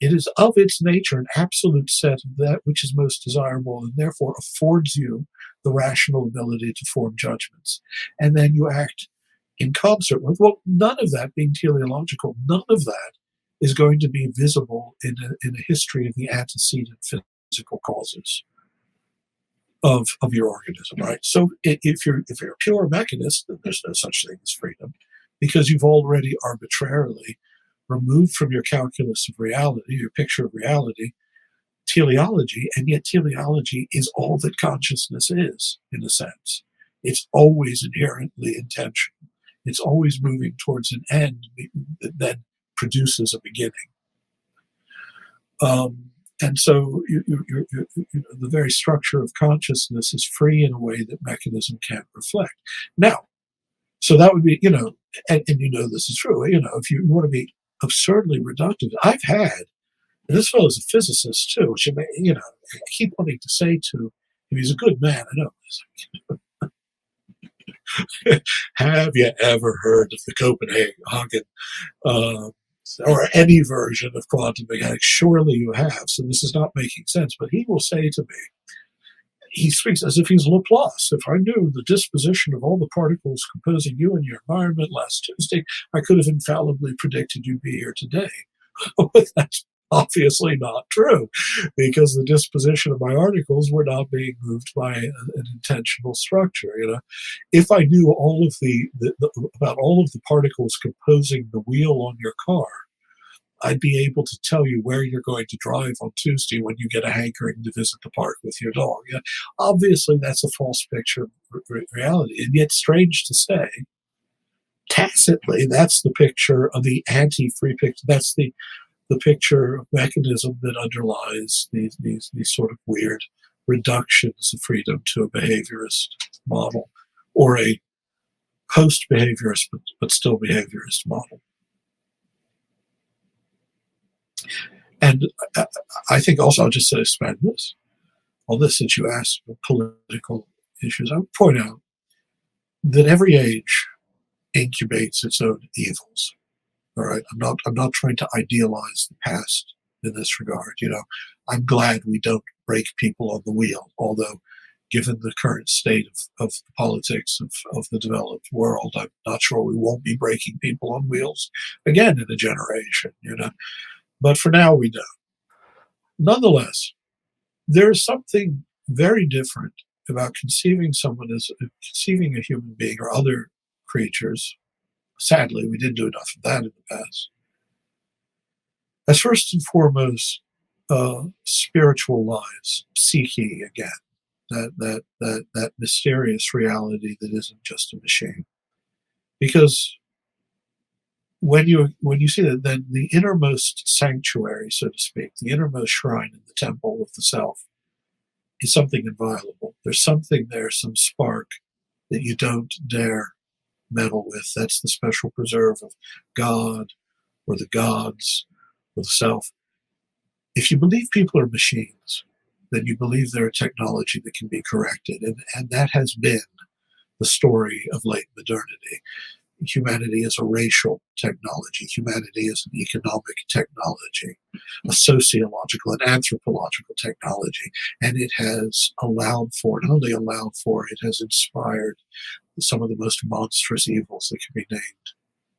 It is of its nature an absolute set of that which is most desirable, and therefore affords you the rational ability to form judgments. And then you act in concert with, well, none of that being teleological, none of that is going to be visible in a history of the antecedent physical causes of your organism, right? So if you're a pure mechanist, then there's no such thing as freedom, because you've already arbitrarily removed from your calculus of reality, your picture of reality, teleology, and yet teleology is all that consciousness is, in a sense. It's always inherently intentional. It's always moving towards an end that then produces a beginning. And so the very structure of consciousness is free in a way that mechanism can't reflect. Now, so that would be, and this is true, if you want to be absurdly reductive, I've had, and this fellow's a physicist too, which, I keep wanting to say to him, he's a good man, I know. Have you ever heard of the Copenhagen or any version of quantum mechanics? Surely you have. So this is not making sense. But he will say to me, he speaks as if he's Laplace. If I knew the disposition of all the particles composing you and your environment last Tuesday, I could have infallibly predicted you'd be here today. But that's obviously not true, because the disposition of my articles were not being moved by an intentional structure. If I knew all of about all of the particles composing the wheel on your car, I'd be able to tell you where you're going to drive on Tuesday when you get a hankering to visit the park with your dog. Obviously, that's a false picture of reality, and yet, strange to say, tacitly, that's the picture of the anti-free picture. That's the picture of mechanism that underlies these sort of weird reductions of freedom to a behaviorist model, or a post-behaviorist but still behaviorist model. And I think also, I'll just expand this on this, since you asked about political issues. I would point out that every age incubates its own evils. All right, I'm not trying to idealize the past in this regard. I'm glad we don't break people on the wheel, although given the current state of the politics of the developed world, I'm not sure we won't be breaking people on wheels again in a generation, But for now, we don't. Nonetheless, there is something very different about conceiving a human being or other creatures. Sadly, we didn't do enough of that in the past, as first and foremost spiritual lives, psyche again, that mysterious reality that isn't just a machine. Because when you see that, then the innermost sanctuary, so to speak, the innermost shrine in the temple of the self, is something inviolable. There's something there, some spark that you don't dare meddle with. That's the special preserve of God, or the gods, or the self. If you believe people are machines, then you believe they're a technology that can be corrected. And that has been the story of late modernity. Humanity is a racial technology. Humanity is an economic technology, a sociological and anthropological technology. And it has allowed for, not only allowed for, it has inspired some of the most monstrous evils that can be named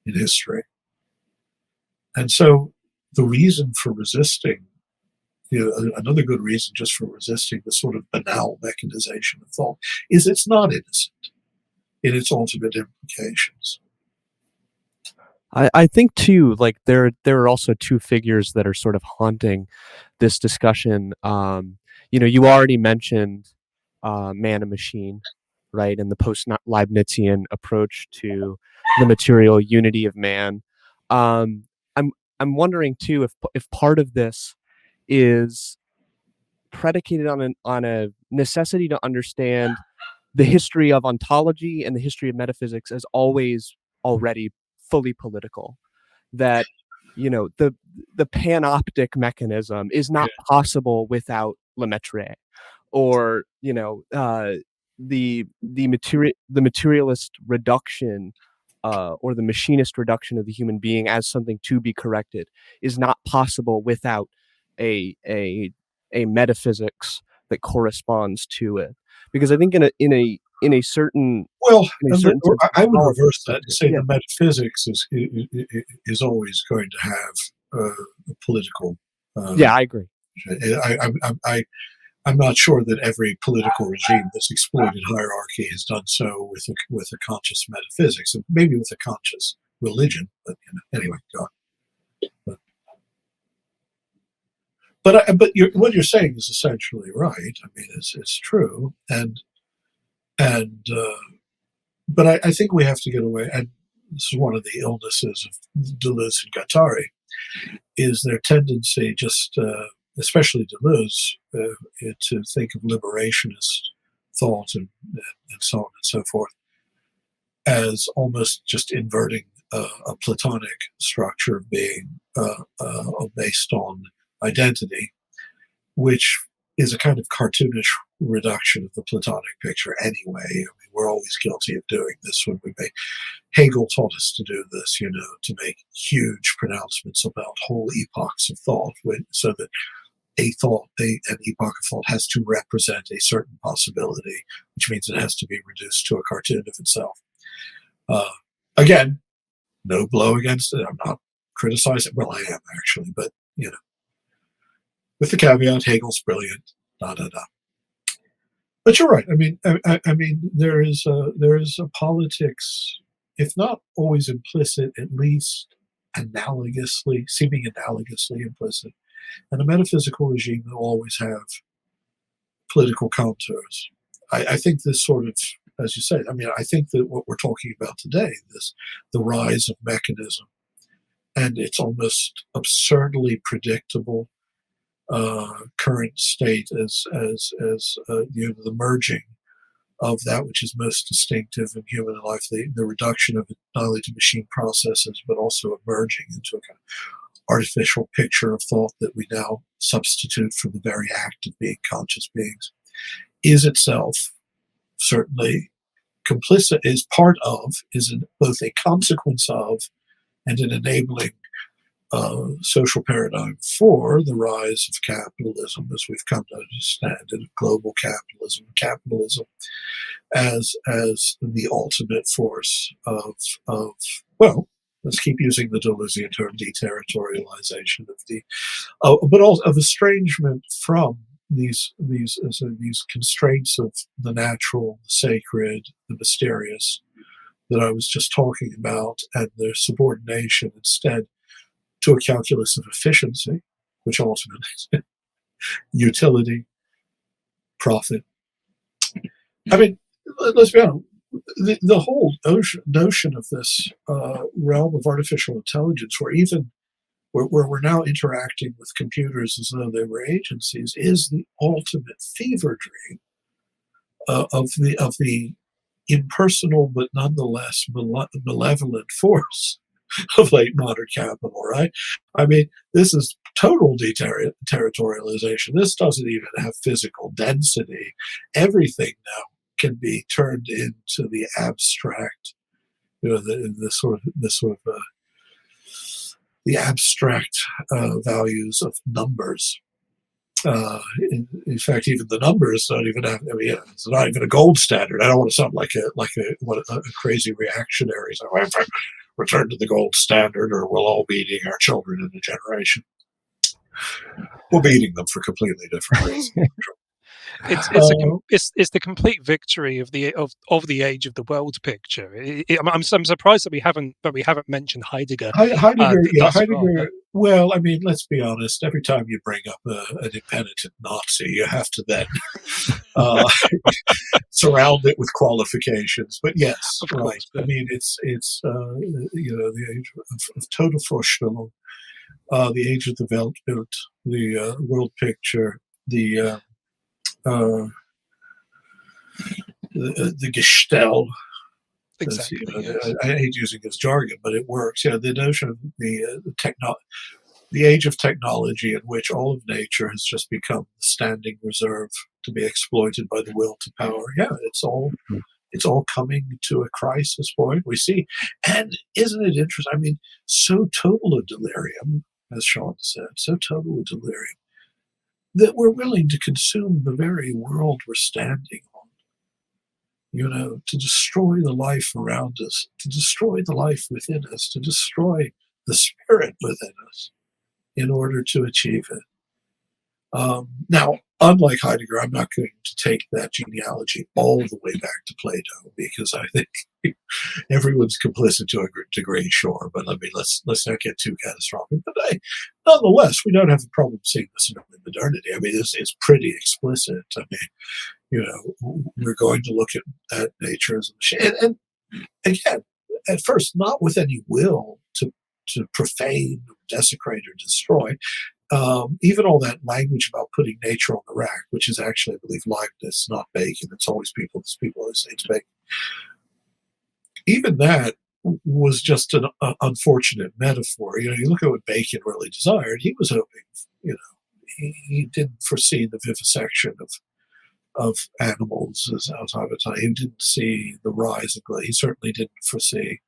in history. And so the reason for resisting, another good reason just for resisting the sort of banal mechanization of thought, is it's not innocent in its ultimate implications. I think too, like there are also two figures that are sort of haunting this discussion. You already mentioned man and machine, right? And the post-Leibnizian approach to the material unity of man. I'm wondering too if part of this is predicated on a necessity to understand the history of ontology and the history of metaphysics as always already fully political. That the panoptic mechanism is not possible without Lemaitre, or the materialist reduction or the machinist reduction of the human being as something to be corrected is not possible without a metaphysics that corresponds to it. Because I think in a certain sense, I would reverse that and say the metaphysics is always going to have a political. I agree. I'm not sure that every political regime that's exploited hierarchy has done so with a conscious metaphysics, and maybe with a conscious religion. But anyway, go on. But what you're saying is essentially right. I mean, it's true, but I think we have to get away. And this is one of the illnesses of Deleuze and Guattari, is their tendency, especially Deleuze, to think of liberationist thought and so on and so forth as almost just inverting a Platonic structure of being based on identity, which is a kind of cartoonish reduction of the Platonic picture anyway. I mean, we're always guilty of doing this when we make. Hegel taught us to do this, to make huge pronouncements about whole epochs of thought, so that an epoch of thought has to represent a certain possibility, which means it has to be reduced to a cartoon of itself. Again, no blow against it. I'm not criticizing. Well, I am actually, but with the caveat, Hegel's brilliant. But you're right. I mean, there is a politics, if not always implicit, at least seeming analogously implicit, and a metaphysical regime will always have political contours. I think this sort of, as you say, I think that what we're talking about today, the rise of mechanism, and its almost absurdly predictable current state as the merging of that which is most distinctive in human life, the reduction of it not only to machine processes, but also a merging into a kind of artificial picture of thought that we now substitute for the very act of being conscious beings, is itself certainly complicit, is both a consequence of and an enabling social paradigm for the rise of capitalism, as we've come to understand it, global capitalism as the ultimate force of let's keep using the Deleuzian term, deterritorialization but also of estrangement from these constraints of the natural, the sacred, the mysterious that I was just talking about, and their subordination instead to a calculus of efficiency, which ultimately is utility, profit. I mean, let's be honest, the whole notion of this realm of artificial intelligence, where we're now interacting with computers as though they were agencies, is the ultimate fever dream of the impersonal but nonetheless malevolent force of late modern capital, right? I mean, this is total deterritorialization. This doesn't even have physical density. Everything now can be turned into the abstract, the abstract values of numbers. In fact, even the numbers don't even have. It's not even a gold standard. I don't want to sound like a crazy reactionary. So return to the gold standard, or we'll all be eating our children in a generation. We'll be eating them for completely different reasons. It's the complete victory of the age of the world picture. I'm surprised that we haven't mentioned Heidegger thus far. Heidegger. Well, I mean, let's be honest. Every time you bring up an impenitent Nazi, you have to then surround it with qualifications. But yes, Of right. course, I mean, it's the age of total Vorstellung, the age of the Weltbild, the world picture, the Gestell. exactly. Yes. I hate using this jargon, but it works. Yeah, the notion of the age of technology in which all of nature has just become the standing reserve to be exploited by the will to power. Yeah, it's all coming to a crisis point. We see, and isn't it interesting? I mean, so total a delirium, as Sean said, so total a delirium that we're willing to consume the very world we're standing on. To destroy the life around us, to destroy the life within us, to destroy the spirit within us in order to achieve it. Now, unlike Heidegger, I'm not going to take that genealogy all the way back to Plato, because I think everyone's complicit to a degree, sure. But I mean, let's not get too catastrophic. But nonetheless, we don't have a problem seeing this in modernity. I mean, it's pretty explicit. I mean, we're going to look at nature as a machine. And again, at first, not with any will to profane, desecrate, or destroy. Even all that language about putting nature on the rack, which is actually, I believe, Leibniz, not Bacon. It's always people always say it's Bacon. Even that was just an unfortunate metaphor. You look at what Bacon really desired. He was hoping, he didn't foresee the vivisection of animals as outside of time. He didn't see the rise of He certainly didn't foresee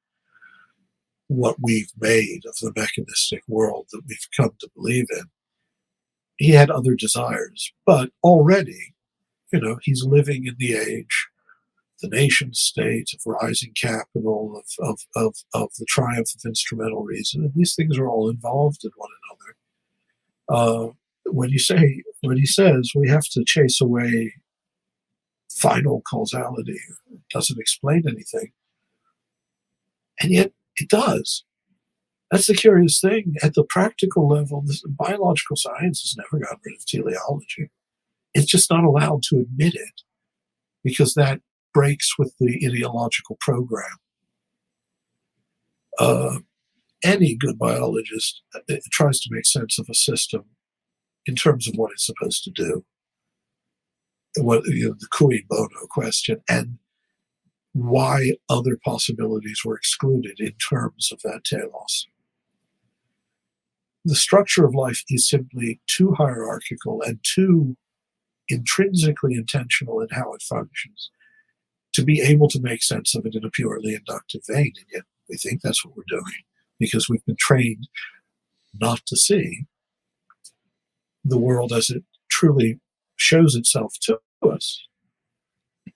what we've made of the mechanistic world that we've come to believe in. He had other desires, but already, he's living in the age, the nation state, of rising capital, of the triumph of instrumental reason, and these things are all involved in one another. When he says we have to chase away final causality, it doesn't explain anything, and yet it does. That's the curious thing. At the practical level, biological science has never gotten rid of teleology. It's just not allowed to admit it because that breaks with the ideological program. Any good biologist tries to make sense of a system in terms of what it's supposed to do. The cui bono question, and why other possibilities were excluded in terms of that telos. The structure of life is simply too hierarchical and too intrinsically intentional in how it functions to be able to make sense of it in a purely inductive vein. And yet we think that's what we're doing because we've been trained not to see the world as it truly shows itself to us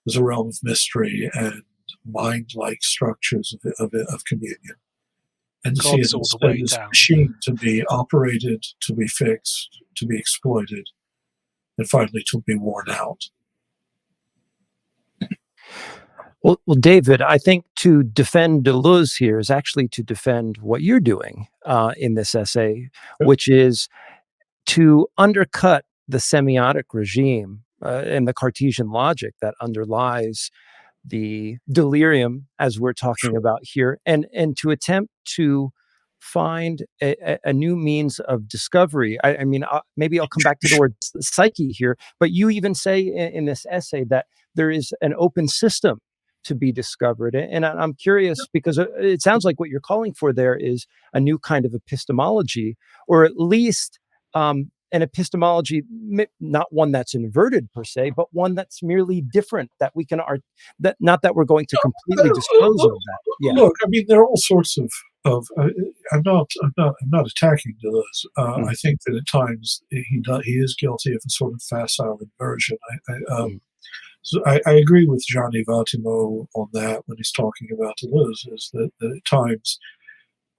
as a realm of mystery and mind-like structures of communion. And to see it instead as a machine to be operated, to be fixed, to be exploited, and finally to be worn out. Well, David, I think to defend Deleuze here is actually to defend what you're doing in this essay, which is to undercut the semiotic regime and the Cartesian logic that underlies the delirium, as we're talking about here, and to attempt to find a new means of discovery. I mean, maybe I'll come back to the word psyche here, but you even say in this essay that there is an open system to be discovered. And I'm curious because it sounds like what you're calling for there is a new kind of epistemology, or at least an epistemology, not one that's inverted per se, but one that's merely different, that we can not that we're going to completely dispose of that. Yeah. Look, I mean, there are all sorts of I'm not attacking Deleuze. I think that at times he is guilty of a sort of facile inversion. So I agree with Gianni Vattimo on that when he's talking about Deleuze, is that at times,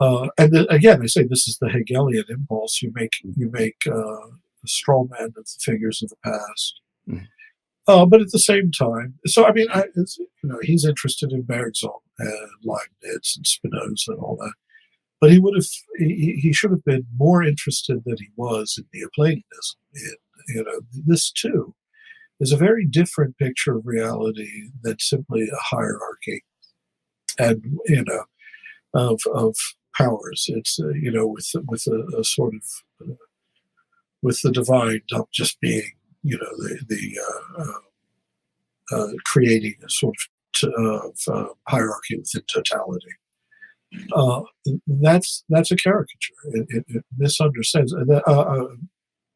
and then, again, I say this is the Hegelian impulse. You make a straw man of the figures of the past, But at the same time, so I mean, he's interested in Bergson and Leibniz and Spinoza and all that. But he should have been more interested than he was in Neoplatonism. This too is a very different picture of reality than simply a hierarchy, and of powers. It's with a sort of with the divine not just being creating a sort of hierarchy within totality. That's a caricature. It misunderstands. A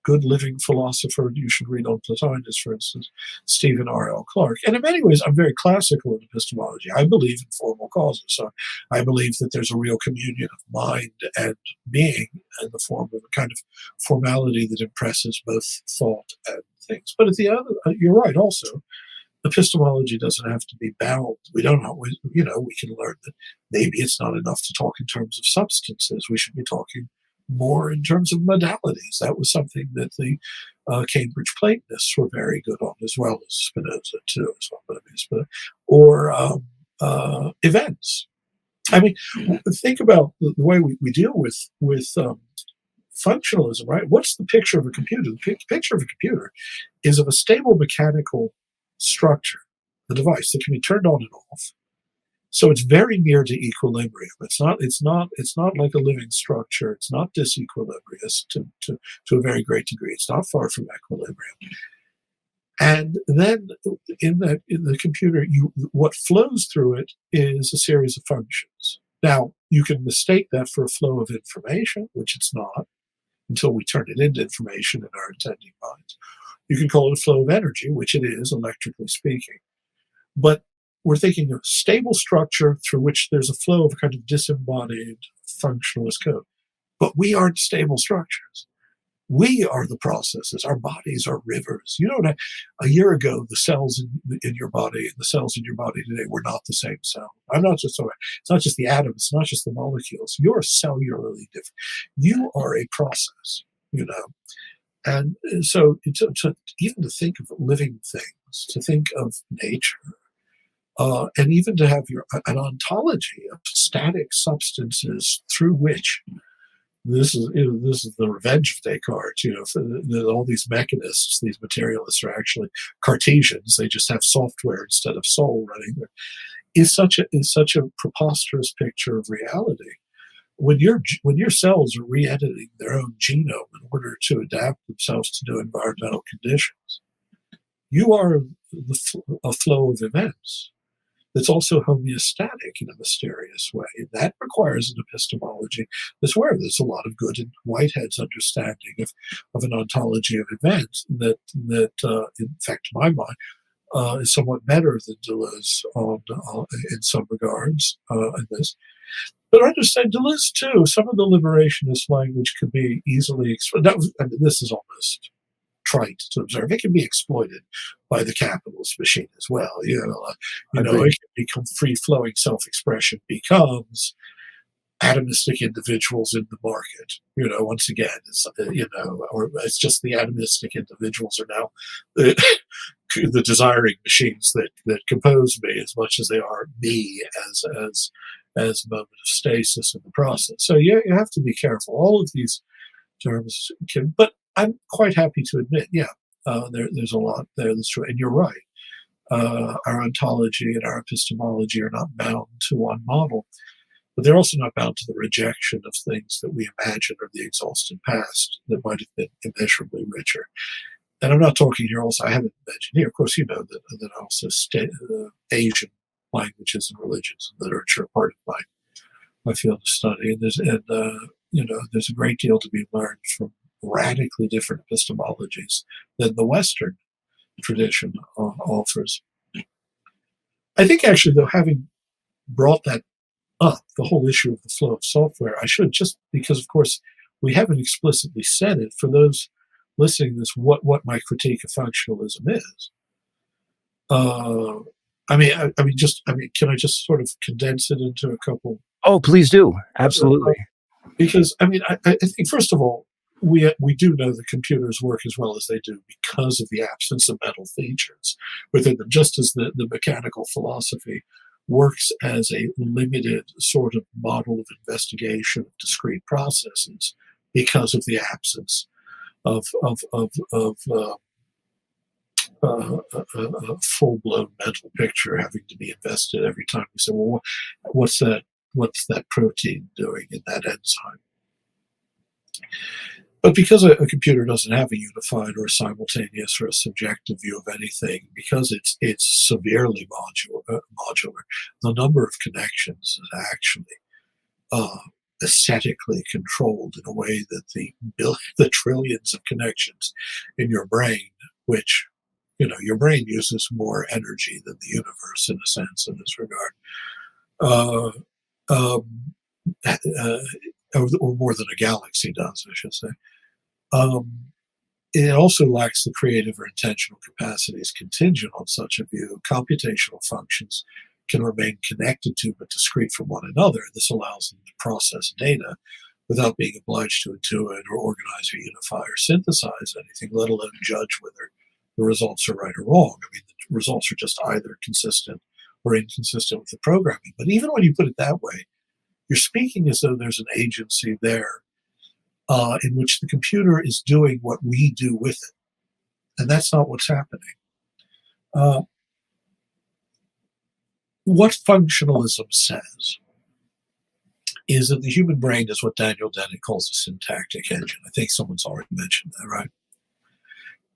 good living philosopher you should read on Plotinus, for instance, Stephen R.L. Clark. And in many ways, I'm very classical in epistemology. I believe in formal causes. So I believe that there's a real communion of mind and being in the form of a kind of formality that impresses both thought and things. But at the other, you're right also. Epistemology doesn't have to be bound. We don't always, we can learn that maybe it's not enough to talk in terms of substances. We should be talking more in terms of modalities. That was something that the Cambridge Platonists were very good on, as well as Spinoza too, or events. I mean, think about the way we deal with functionalism, right? What's the picture of a computer? The picture of a computer is of a stable mechanical structure, the device that can be turned on and off. So it's very near to equilibrium. It's not like a living structure. It's not disequilibrious to a very great degree. It's not far from equilibrium. And then in the computer, what flows through it is a series of functions. Now, you can mistake that for a flow of information, which it's not, until we turn it into information in our attending minds. You can call it a flow of energy, which it is, electrically speaking. But we're thinking of stable structure through which there's a flow of a kind of disembodied functionalist code. But we aren't stable structures. We are the processes. Our bodies are rivers. A year ago, the cells in your body and the cells in your body today were not the same cell. It's not just the atoms. It's not just the molecules. You're cellularly different. You are a process, And so even to think of living things, to think of nature, and even to have an ontology of static substances through which this is the revenge of Descartes. All these mechanists, these materialists are actually Cartesians. They just have software instead of soul running there. Is such a preposterous picture of reality. When your cells are re-editing their own genome in order to adapt themselves to new environmental conditions, you are a flow of events that's also homeostatic in a mysterious way. That requires an epistemology. That's where there's a lot of good in Whitehead's understanding of an ontology of events that in fact, to my mind, is somewhat better than Deleuze in some regards in this. But I understand Deleuze too. Some of the liberationist language could be easily exploited. This is almost trite to observe. It can be exploited by the capitalist machine as well. It can become free-flowing self-expression becomes atomistic individuals in the market. Once again, it's or it's just the atomistic individuals are now the desiring machines that compose me as much as they are me as a moment of stasis in the process. So you have to be careful. All of these terms but I'm quite happy to admit, there's a lot there that's true. And you're right. Our ontology and our epistemology are not bound to one model, but they're also not bound to the rejection of things that we imagine are the exhausted past that might have been immeasurably richer. And I'm not talking here also, I haven't mentioned here, of course, that also Asian languages and religions and literature are part of my field of study. And there's a great deal to be learned from radically different epistemologies than the Western tradition offers. I think actually, though, having brought that up, the whole issue of the flow of software, I should just, because of course we haven't explicitly said it, for those listening to this, what my critique of functionalism is. Can I just sort of condense it into a couple? Oh, please do. Absolutely. Because I think, first of all, we do know that computers work as well as they do because of the absence of mental features within them, just as the mechanical philosophy works as a limited sort of model of investigation of discrete processes because of the absence of a full-blown mental picture having to be invested every time we say, well, what's that protein doing in that enzyme? But because a computer doesn't have a unified or a simultaneous or a subjective view of anything, because it's severely modular, the number of connections is actually aesthetically controlled in a way that the trillions of connections in your brain, which your brain uses more energy than the universe in a sense in this regard, or more than a galaxy does, I should say. It also lacks the creative or intentional capacities contingent on such a view. Computational functions can remain connected to but discrete from one another. This allows them to process data without being obliged to intuit or organize or unify or synthesize anything, let alone judge whether the results are right or wrong. I mean, the results are just either consistent or inconsistent with the programming. But even when you put it that way, you're speaking as though there's an agency there in which the computer is doing what we do with it. And that's not what's happening. What functionalism says is that the human brain is what Daniel Dennett calls a syntactic engine. I think someone's already mentioned that, right?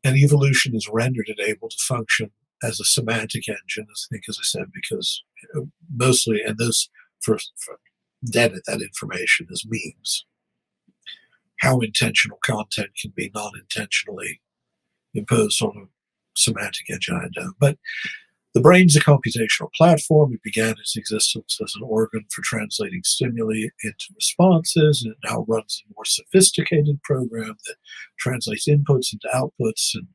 And evolution is rendered it able to function as a semantic engine, as I said, because mostly, and those for Dennett, that information is memes. How intentional content can be non-intentionally imposed on a semantic engine, I know. But the brain's a computational platform. It began its existence as an organ for translating stimuli into responses, and it now runs a more sophisticated program that translates inputs into outputs. And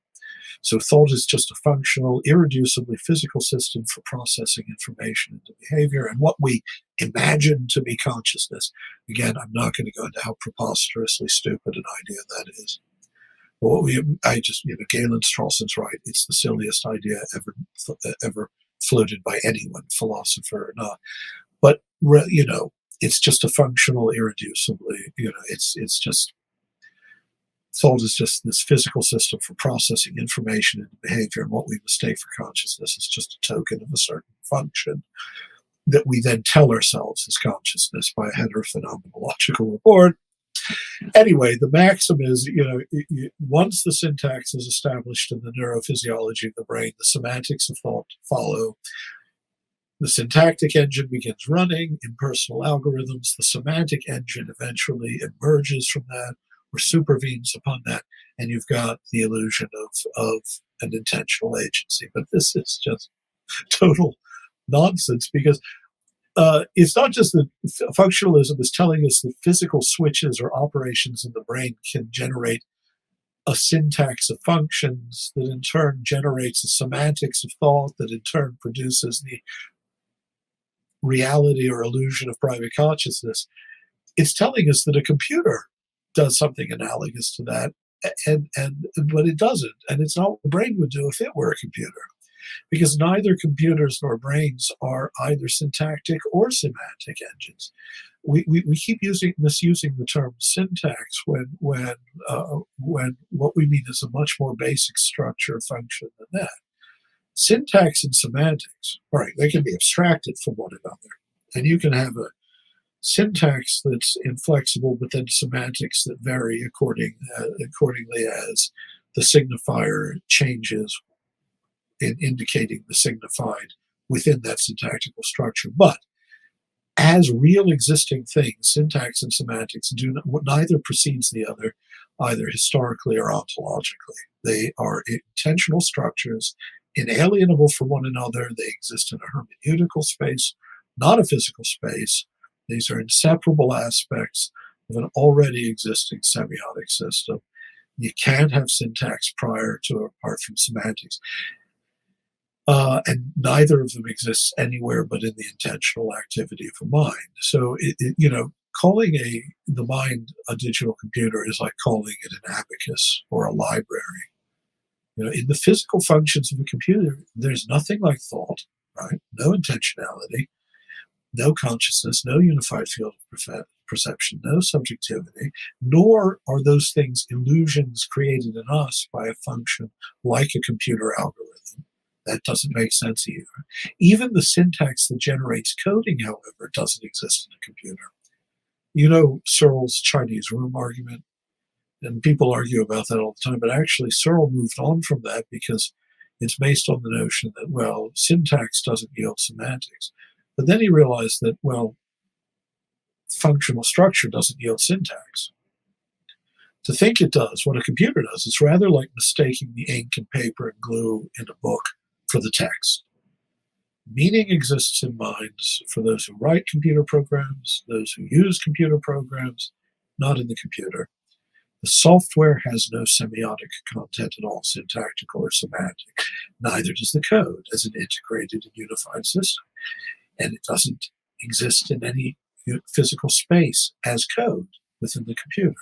so thought is just a functional, irreducibly physical system for processing information into behavior. And what we imagine to be consciousness, again, I'm not going to go into how preposterously stupid an idea that is. Galen Strawson's right. It's the silliest idea ever floated by anyone, philosopher or not. But it's just a functional, irreducibly. It's just thought is just this physical system for processing information into behavior, and what we mistake for consciousness is just a token of a certain function that we then tell ourselves is consciousness by a heterophenomenological report. Anyway, the maxim is, once the syntax is established in the neurophysiology of the brain, the semantics of thought follow. The syntactic engine begins running impersonal algorithms. The semantic engine eventually emerges from that or supervenes upon that, and you've got the illusion of an intentional agency. But this is just total nonsense, because it's not just that functionalism is telling us that physical switches or operations in the brain can generate a syntax of functions that in turn generates a semantics of thought that in turn produces the reality or illusion of private consciousness. It's telling us that a computer does something analogous to that, but it doesn't. And it's not what the brain would do if it were a computer, because neither computers nor brains are either syntactic or semantic engines. We keep misusing the term syntax when what we mean is a much more basic structure function than that. Syntax and semantics, right, they can be abstracted from one another. And you can have a syntax that's inflexible, but then semantics that vary accordingly as the signifier changes in indicating the signified within that syntactical structure. But as real existing things, syntax and semantics neither precedes the other, either historically or ontologically. They are intentional structures, inalienable from one another. They exist in a hermeneutical space, not a physical space. These are inseparable aspects of an already existing semiotic system. You can't have syntax prior to or apart from semantics. And neither of them exists anywhere but in the intentional activity of a mind. So, calling the mind a digital computer is like calling it an abacus or a library. In the physical functions of a computer, there's nothing like thought, right? No intentionality, no consciousness, no unified field of perception, no subjectivity, nor are those things illusions created in us by a function like a computer algorithm. That doesn't make sense either. Even the syntax that generates coding, however, doesn't exist in a computer. Searle's Chinese room argument, and people argue about that all the time, but actually Searle moved on from that because it's based on the notion that, well, syntax doesn't yield semantics. But then he realized that, well, functional structure doesn't yield syntax. To think it does, what a computer does, it's rather like mistaking the ink and paper and glue in a book for the text. Meaning exists in minds for those who write computer programs, those who use computer programs, not in the computer. The software has no semiotic content at all, syntactical or semantic. Neither does the code as an integrated and unified system. And it doesn't exist in any physical space as code within the computer.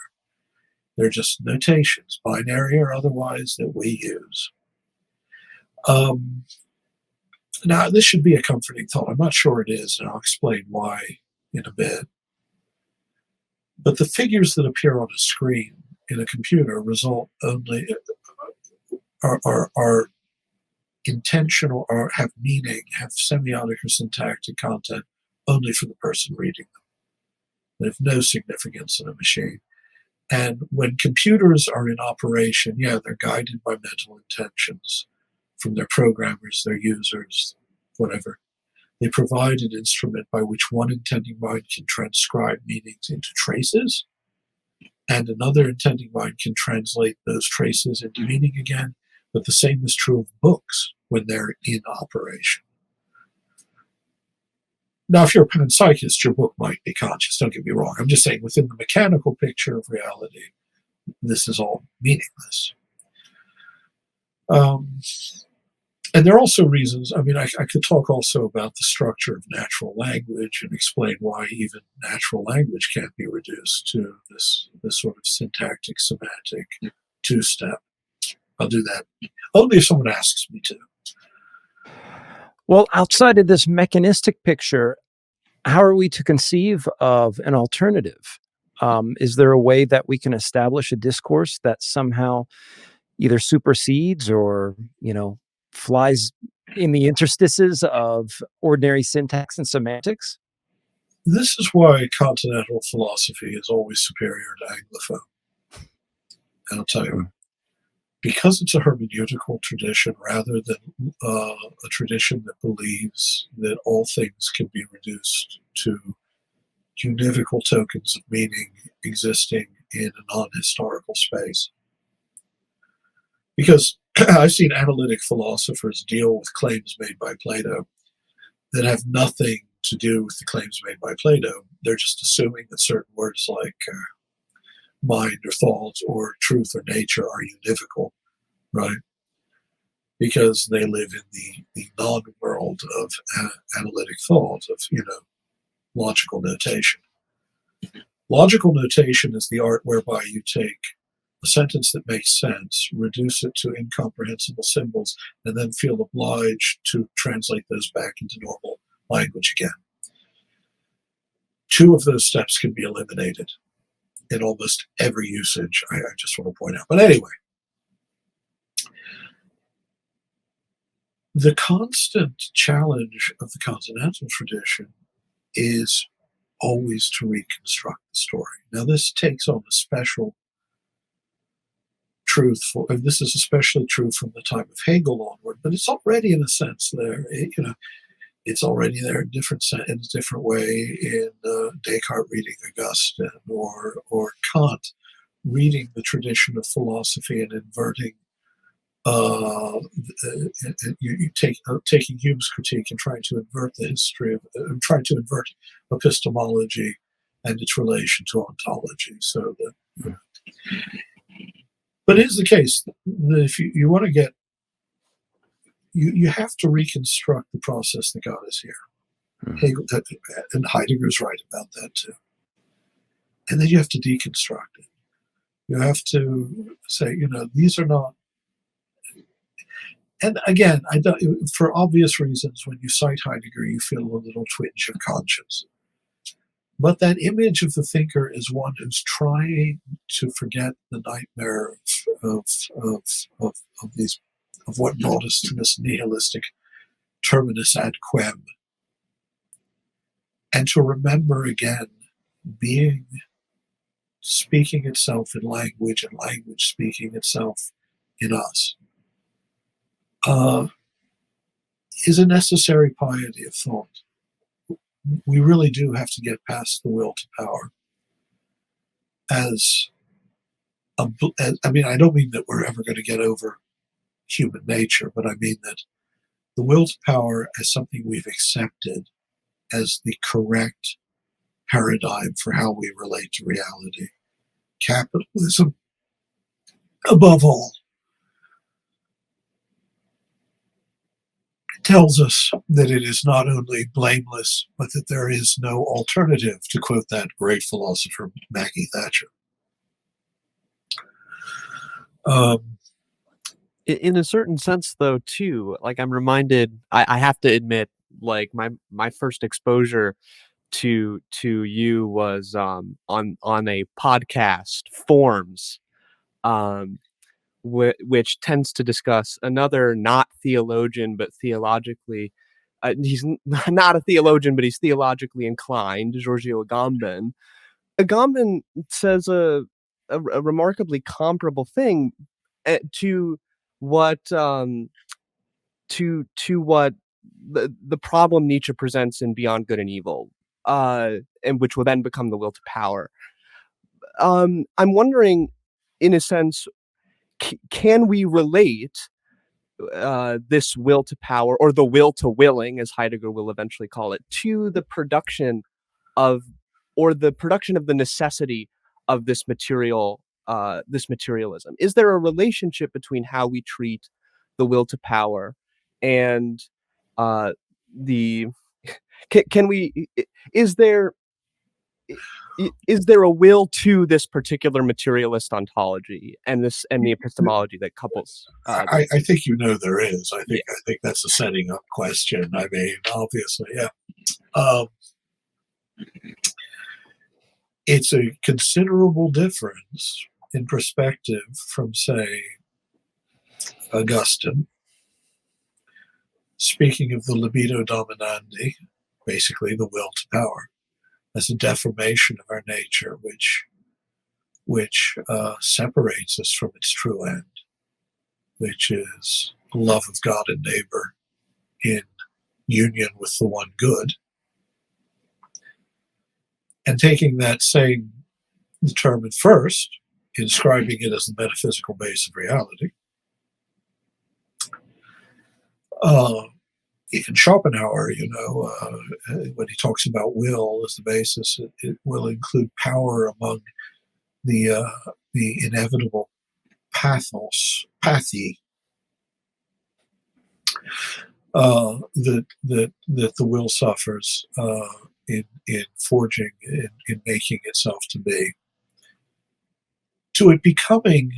They're just notations, binary or otherwise, that we use. Now, this should be a comforting thought. I'm not sure it is, and I'll explain why in a bit. But the figures that appear on a screen in a computer result only are intentional or have meaning, have semiotic or syntactic content only for the person reading them. They have no significance in a machine. And when computers are in operation, they're guided by mental intentions from their programmers, their users, whatever. They provide an instrument by which one intending mind can transcribe meanings into traces, and another intending mind can translate those traces into meaning again. But the same is true of books when they're in operation. Now, if you're a panpsychist, your book might be conscious, don't get me wrong. I'm just saying within the mechanical picture of reality, this is all meaningless. And there are also reasons, I could talk also about the structure of natural language and explain why even natural language can't be reduced to this sort of syntactic, semantic two-step. I'll do that only if someone asks me to. Well, outside of this mechanistic picture, how are we to conceive of an alternative? Is there a way that we can establish a discourse that somehow either supersedes or, flies in the interstices of ordinary syntax and semantics? This is why continental philosophy is always superior to Anglophone. And I'll tell you, because it's a hermeneutical tradition rather than a tradition that believes that all things can be reduced to univocal tokens of meaning existing in a non-historical space. Because I've seen analytic philosophers deal with claims made by Plato that have nothing to do with the claims made by Plato. They're just assuming that certain words like mind or thought or truth or nature are univocal, right? Because they live in the non-world of analytic thought, of, logical notation. Logical notation is the art whereby you take a sentence that makes sense, reduce it to incomprehensible symbols, and then feel obliged to translate those back into normal language again. Two of those steps can be eliminated in almost every usage, I just want to point out. But anyway, the constant challenge of the continental tradition is always to reconstruct the story. Now, this takes on a special truth, and this is especially true from the time of Hegel onward, but it's already in a sense there. It's already there in a different way in Descartes reading Augustine or Kant reading the tradition of philosophy and inverting taking Hume's critique and trying to invert the history of, trying to invert epistemology and its relation to ontology. So that, but it is the case that if you want to get, you have to reconstruct the process that got us here. Hegel, and Heidegger's right about that too. And then you have to deconstruct it. You have to say, these are not. And again, I don't, for obvious reasons, when you cite Heidegger, you feel a little twinge of conscience. But that image of the thinker is one who's trying to forget the nightmare of what brought us to this nihilistic terminus ad quem, and to remember again being speaking itself in language and language speaking itself in us, is a necessary piety of thought. We really do have to get past the will to power. I don't mean that we're ever going to get over human nature, but I mean that the will to power as something we've accepted as the correct paradigm for how we relate to reality. Capitalism, above all, tells us that it is not only blameless, but that there is no alternative, to quote that great philosopher Maggie Thatcher. In a certain sense, though, too, like I'm reminded, I have to admit, like my first exposure to you was on a podcast, Forms, which tends to discuss another not theologian but theologically, he's not a theologian but he's theologically inclined, Giorgio Agamben. Agamben says a remarkably comparable thing to what what the problem Nietzsche presents in Beyond Good and Evil, and which will then become the will to power. I'm wondering, in a sense, can we relate this will to power, or the will to willing, as Heidegger will eventually call it, to the production of, or the production of the necessity of this materialism? Is there a relationship between how we treat the will to power and the can we is there a will to this particular materialist ontology and the epistemology that couples? I think there is. I think that's a setting up question. I mean, obviously, yeah. It's a considerable difference in perspective from, say, Augustine, speaking of the libido dominandi, basically the will to power, as a deformation of our nature, which separates us from its true end, which is love of God and neighbor in union with the one good. And taking that same term at first, inscribing it as the metaphysical base of reality. Even Schopenhauer, when he talks about will as the basis, it will include power among the inevitable pathy that the will suffers in forging, in making itself to be, to it becoming,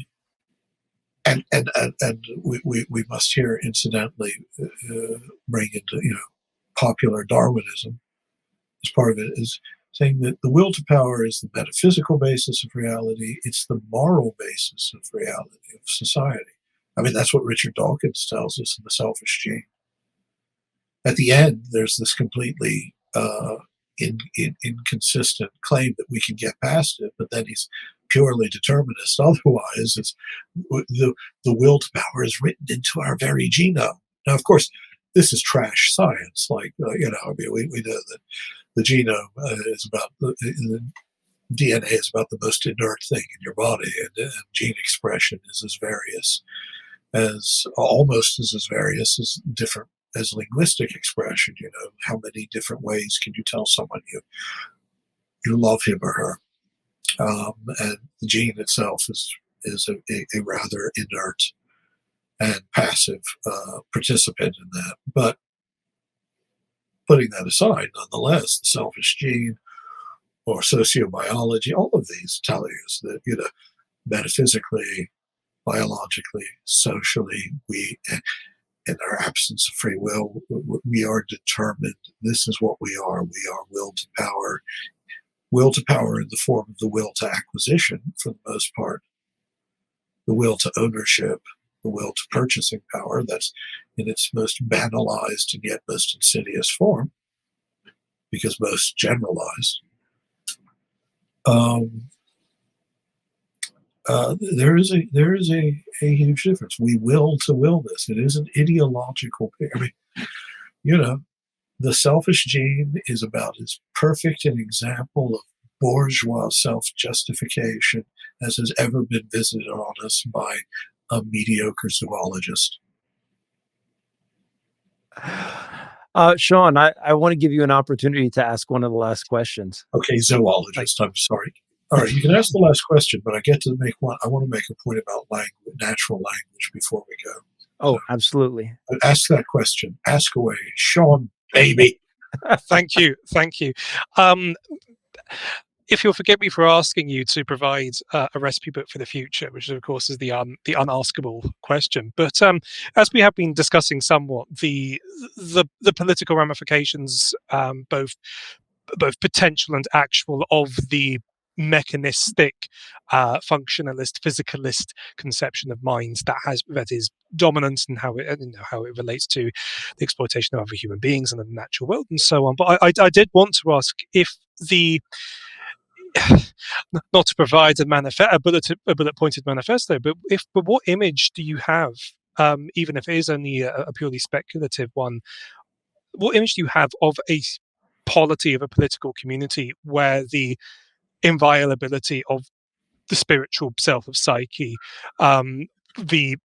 and we must here incidentally bring into popular Darwinism as part of it, is saying that the will to power is the metaphysical basis of reality. It's the moral basis of reality, of society. I mean, that's what Richard Dawkins tells us in The Selfish Gene. At the end, there's this completely inconsistent claim that we can get past it, but then he's purely determinist. Otherwise, it's the will to power is written into our very genome. Now, of course, this is trash science. Like, we know that the genome is about the DNA is about the most inert thing in your body, and gene expression is almost as various as different as linguistic expression. How many different ways can you tell someone you love him or her? And the gene itself is a rather inert and passive participant in that. But putting that aside, nonetheless, the selfish gene or sociobiology, all of these tell us that, metaphysically, biologically, socially, we, in our absence of free will, we are determined. This is what we are. We are will to power. Will to power in the form of the will to acquisition, for the most part, the will to ownership, the will to purchasing power. That's in its most banalized and yet most insidious form, because most generalized. There is a huge difference. We will to will this. It is an ideological. I mean, the selfish gene is about as perfect an example of bourgeois self-justification as has ever been visited on us by a mediocre zoologist. Sean, I want to give you an opportunity to ask one of the last questions. Okay, zoologist, I'm sorry. All right, you can ask the last question, but I want to make a point about natural language before we go. Oh, absolutely. Ask that question. Ask away. Sean, baby. Thank you. If you'll forgive me for asking you to provide a recipe book for the future, which of course is the unaskable question, but as we have been discussing somewhat, the political ramifications, both potential and actual, of the mechanistic, functionalist, physicalist conception of minds that is dominant, and how it relates to the exploitation of other human beings and the natural world and so on. But I did want to ask if not to provide a bullet pointed manifesto, but what image do you have, even if it is only a purely speculative one? What image do you have of a polity of a political community where the inviolability of the spiritual self of psyche, the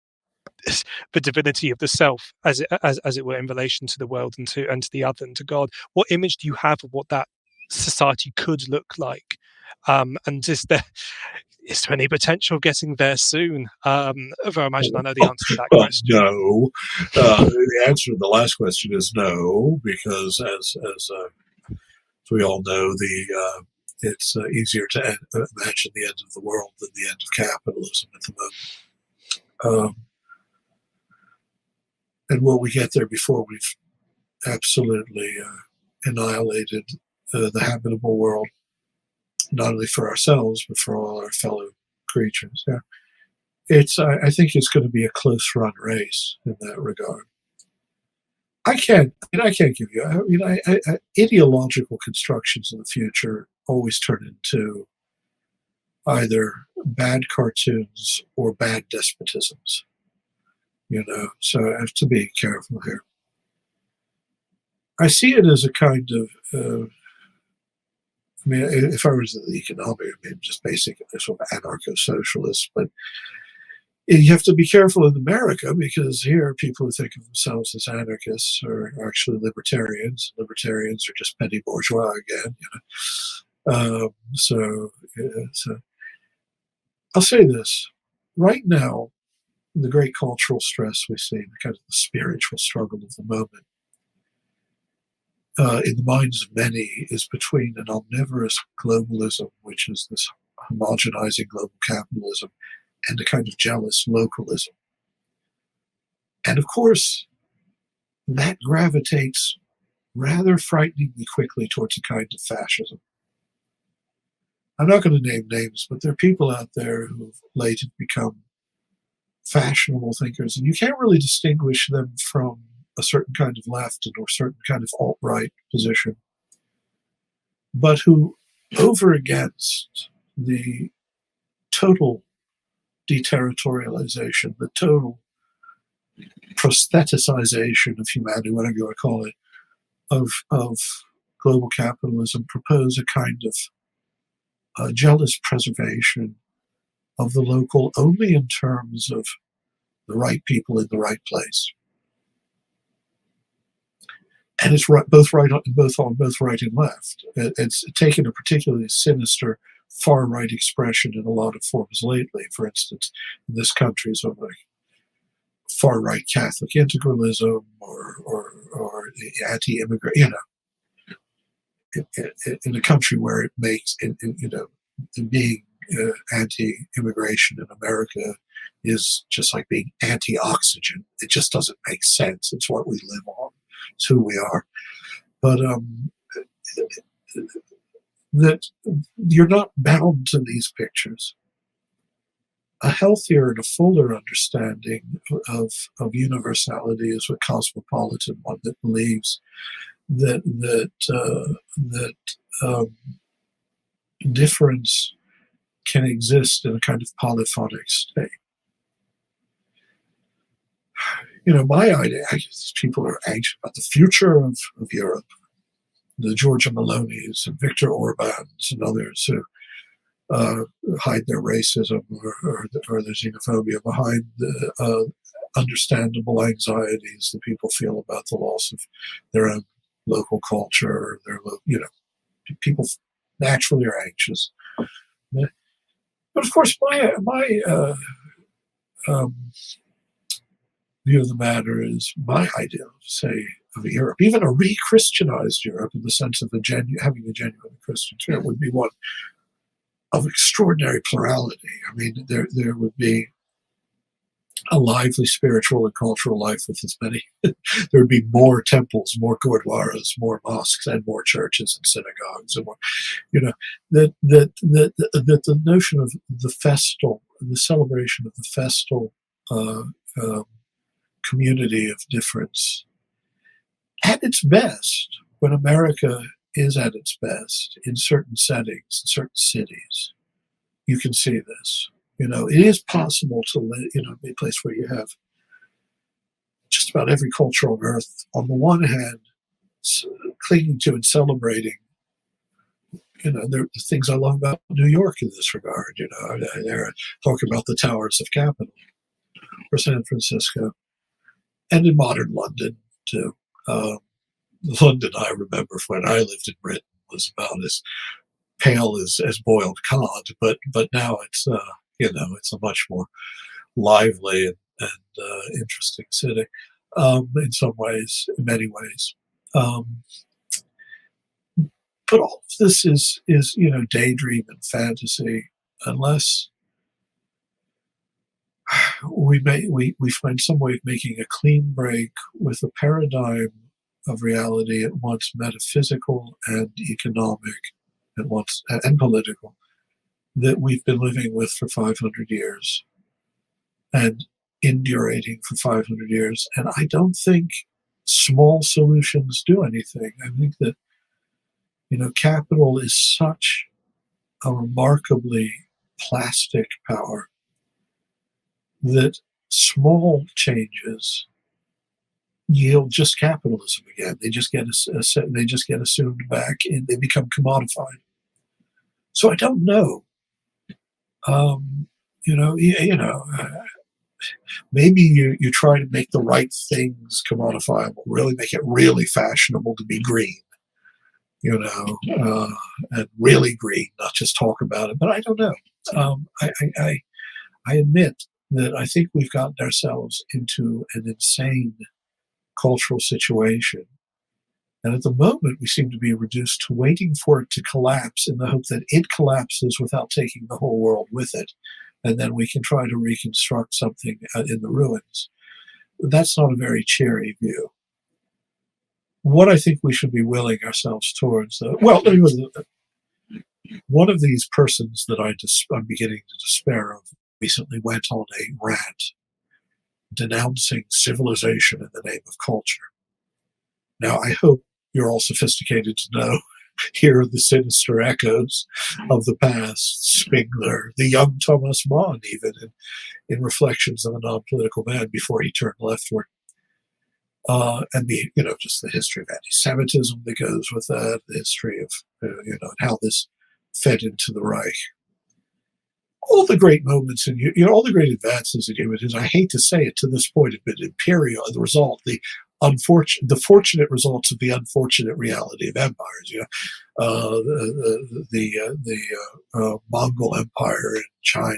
divinity of the self, as it were, in relation to the world and to the other and to God? What image do you have of what that society could look like? And is there any potential of getting there soon? Though I imagine I know the answer to that question. No. The answer to the last question is no, because as we all know, it's easier to imagine the end of the world than the end of capitalism at the moment. And will we get there before we've absolutely annihilated the habitable world, not only for ourselves, but for all our fellow creatures? Yeah. I think it's going to be a close run race in that regard. I can't give you, ideological constructions in the future always turn into either bad cartoons or bad despotisms, so I have to be careful here. I see it as a kind of, if I was in the economic, just basic sort of anarcho-socialist, but you have to be careful in America, because here people who think of themselves as anarchists are actually libertarians. Libertarians are just petty bourgeois again. So I'll say this. Right now, the great cultural stress we see, the kind of the spiritual struggle of the moment, in the minds of many, is between an omnivorous globalism, which is this homogenizing global capitalism, and a kind of jealous localism. And of course, that gravitates rather frighteningly quickly towards a kind of fascism. I'm not going to name names, but there are people out there who've later become fashionable thinkers, and you can't really distinguish them from a certain kind of left or a certain kind of alt-right position, but who, over against the total deterritorialization, the total prostheticization of humanity, whatever you want to call it, of global capitalism, propose a kind of jealous preservation of the local only in terms of the right people in the right place. And it's both right and left. It's taken a particularly sinister far-right expression in a lot of forms lately. For instance, in this country, sort of like far-right Catholic integralism or the anti-immigrant, in a country where it makes, being anti-immigration in America is just like being anti-oxygen. It just doesn't make sense. It's what we live on. It's who we are. But that you're not bound to these pictures. A healthier and a fuller understanding of universality is a cosmopolitan one that believes that difference can exist in a kind of polyphonic state. My idea, I guess people are anxious about the future of Europe. The Giorgia Meloni's and Viktor Orbán's and others who hide their racism or their xenophobia behind the understandable anxieties that people feel about the loss of their own local culture. People naturally are anxious. But of course, my view of the matter is my idea, say, of Europe, even a re-Christianized Europe in the sense of having a genuine Christian spirit, would be one of extraordinary plurality. I mean, there would be a lively spiritual and cultural life with as many. There would be more temples, more gurdwaras, more mosques, and more churches and synagogues, and more. That the notion of the festal, the celebration of the festal community of difference, at its best, when America is at its best in certain settings, in certain cities, you can see this. It is possible to live, a place where you have just about every culture on earth, on the one hand, clinging to and celebrating, the things I love about New York in this regard. They're talking about the towers of Capitol, or San Francisco, and in modern London, too. London, I remember when I lived in Britain, was about as pale as boiled cod, but now it's it's a much more lively and interesting city in some ways, in many ways. But all of this is daydream and fantasy, unless we find some way of making a clean break with a paradigm of reality at once metaphysical and economic, and political, that we've been living with for 500 years and indurating for 500 years. And I don't think small solutions do anything. I think that, capital is such a remarkably plastic power that small changes yield just capitalism again. They just get assumed back, and they become commodified. So I don't know. Maybe you try to make the right things commodifiable, really make it really fashionable to be green, and really green, not just talk about it. But I don't know. I admit that I think we've gotten ourselves into an insane cultural situation. And at the moment, we seem to be reduced to waiting for it to collapse in the hope that it collapses without taking the whole world with it. And then we can try to reconstruct something in the ruins. That's not a very cheery view. What I think we should be willing ourselves towards, one of these persons that I'm beginning to despair of recently went on a rant denouncing civilization in the name of culture. Now, I hope you're all sophisticated to hear the sinister echoes of the past. Spengler, the young Thomas Mann, even in Reflections of a Non-Political Man before he turned leftward. And just the history of anti-Semitism that goes with that, the history of, how this fed into the Reich. All the great moments and all the great advances in human history, I hate to say it, to this point have been imperial. The fortunate results of the unfortunate reality of empires. The Mongol Empire in China,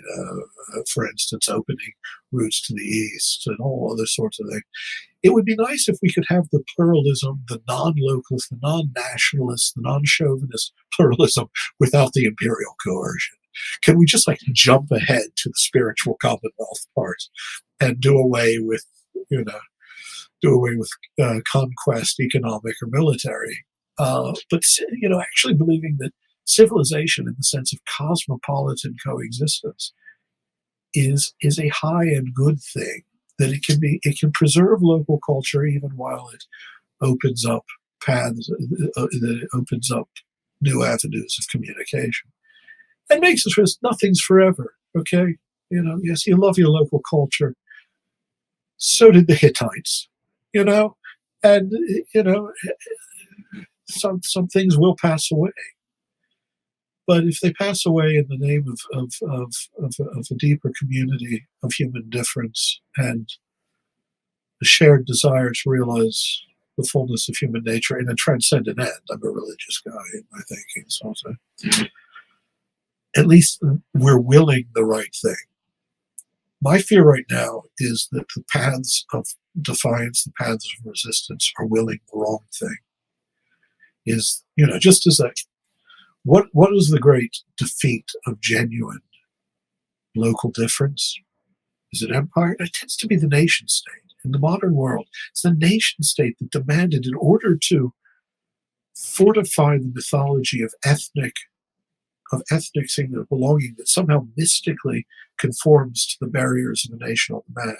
for instance, opening routes to the east and all other sorts of things. It would be nice if we could have the pluralism, the non-localist, the non-nationalist, the non-chauvinist pluralism without the imperial coercion. Can we just like jump ahead to the spiritual commonwealth part and do away with, conquest, economic or military? But actually believing that civilization, in the sense of cosmopolitan coexistence, is a high and good thing. That it can preserve local culture even while it opens up paths, that it opens up new avenues of communication, and makes it so nothing's forever. Okay, yes, you love your local culture. So did the Hittites, and some things will pass away. But if they pass away in the name of a deeper community of human difference and a shared desire to realize the fullness of human nature in a transcendent end, I'm a religious guy in my thinking, so at least we're willing the right thing. My fear right now is that the paths of defiance, the paths of resistance, are willing the wrong thing. Just as that. What is the great defeat of genuine local difference? Is it empire? It tends to be the nation state. In the modern world, it's the nation state that demanded, in order to fortify the mythology of ethnic singular belonging that somehow mystically conforms to the barriers of a national demand,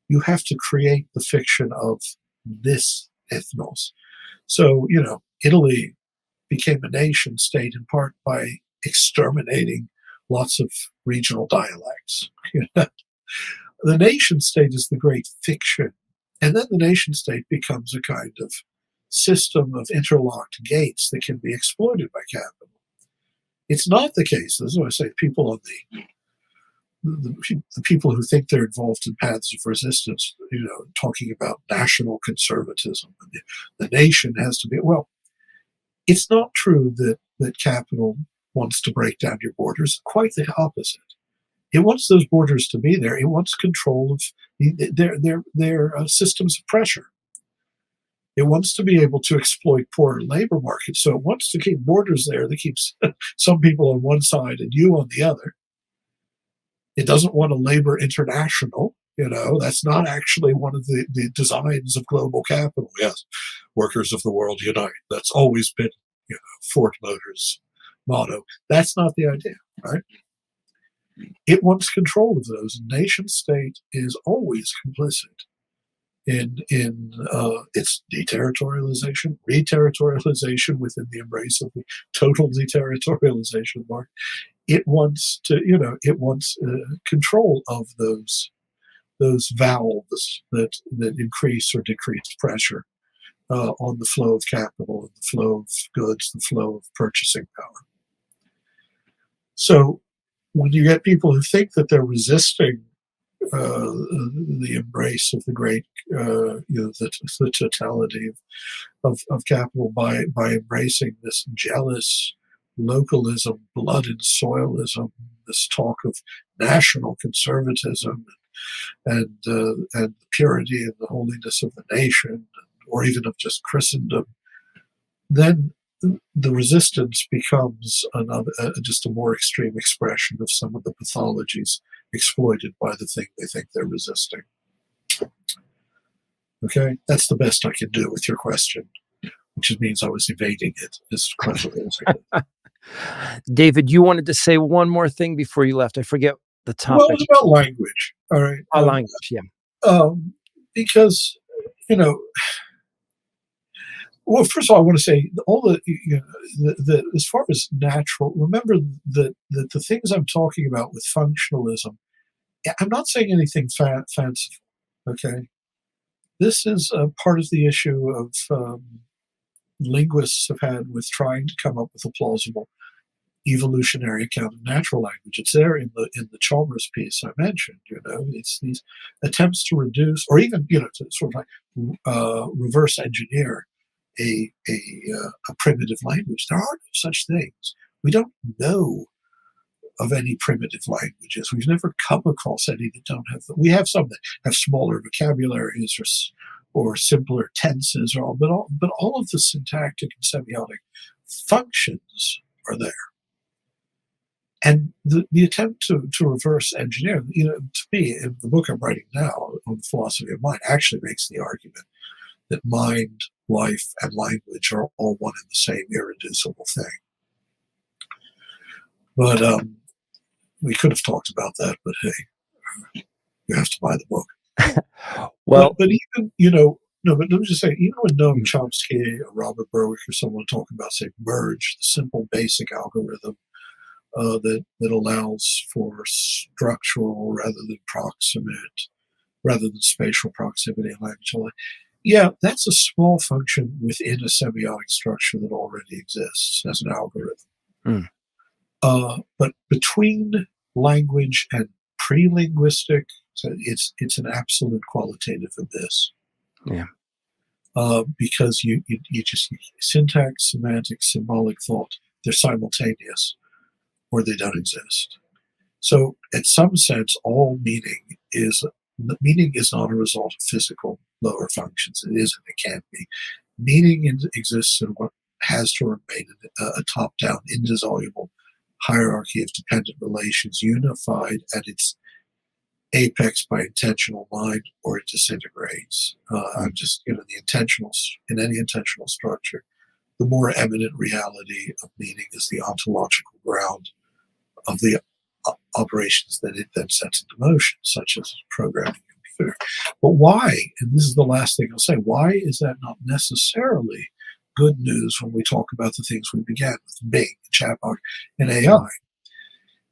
you have to create the fiction of this ethnos. So, Italy became a nation state in part by exterminating lots of regional dialects. The nation state is the great fiction. And then the nation state becomes a kind of system of interlocked gates that can be exploited by capital. It's not the case, this is what I say, people on the people who think they're involved in paths of resistance, talking about national conservatism. And the nation has to be, well, it's not true that capital wants to break down your borders. Quite the opposite. It wants those borders to be there. It wants control of their systems of pressure. It wants to be able to exploit poor labor markets. So it wants to keep borders there that keeps some people on one side and you on the other. It doesn't want a labor international. That's not actually one of the designs of global capital. Yes, workers of the world unite. That's always been, Ford Motors' motto. That's not the idea, right? It wants control of those. Nation state is always complicit in its deterritorialization, reterritorialization within the embrace of the total deterritorialization mark. It wants to, control of those valves that increase or decrease pressure on the flow of capital and the flow of goods, the flow of purchasing power. So when you get people who think that they're resisting the embrace of the great, the totality of capital by embracing this jealous localism, blood and soilism, this talk of national conservatism and the purity and the holiness of the nation, or even of just Christendom, then the resistance becomes just a more extreme expression of some of the pathologies exploited by the thing they think they're resisting. Okay, that's the best I can do with your question, which means I was evading it as cleverly as I could. David, you wanted to say one more thing before you left. I forget the topic. Well, it's about language. All right. Language, yeah. Because, well, first of all, I want to say all the as far as natural, remember that the things I'm talking about with functionalism, I'm not saying anything fanciful, okay? This is part of the issue of linguists have had with trying to come up with a plausible evolutionary account of natural language. It's there in the Chalmers piece I mentioned. It's these attempts to reduce, or even to sort of like reverse engineer a primitive language. There are no such things. We don't know of any primitive languages. We've never come across any that don't have them. We have some that have smaller vocabularies or simpler tenses, but all of the syntactic and semiotic functions are there. And the attempt to reverse engineer, to me, in the book I'm writing now on the philosophy of mind, actually makes the argument that mind, life, and language are all one and the same irreducible thing. But we could have talked about that, but hey, you have to buy the book. Well, but even, no, but let me just say, even when Noam Chomsky or Robert Berwick or someone talking about, say, merge, the simple basic algorithm that allows for structural rather than proximate, rather than spatial proximity and language. Yeah, that's a small function within a semiotic structure that already exists as an algorithm. But between language and pre-linguistic, so it's an absolute qualitative abyss. Yeah. Because you just, syntax, semantic, symbolic thought, they're simultaneous or they don't exist. So in some sense, all meaning is not a result of physical lower functions. It isn't, it can't be. Meaning exists in what has to remain a top-down, indissoluble hierarchy of dependent relations, unified at its apex by intentional mind, or it disintegrates. I'm just, the intentionals, in any intentional structure, the more eminent reality of meaning is the ontological ground of the operations that it then sets into motion, such as programming a computer. But why, and this is the last thing I'll say, why is that not necessarily good news when we talk about the things we began with, Bing, chatbot, and AI?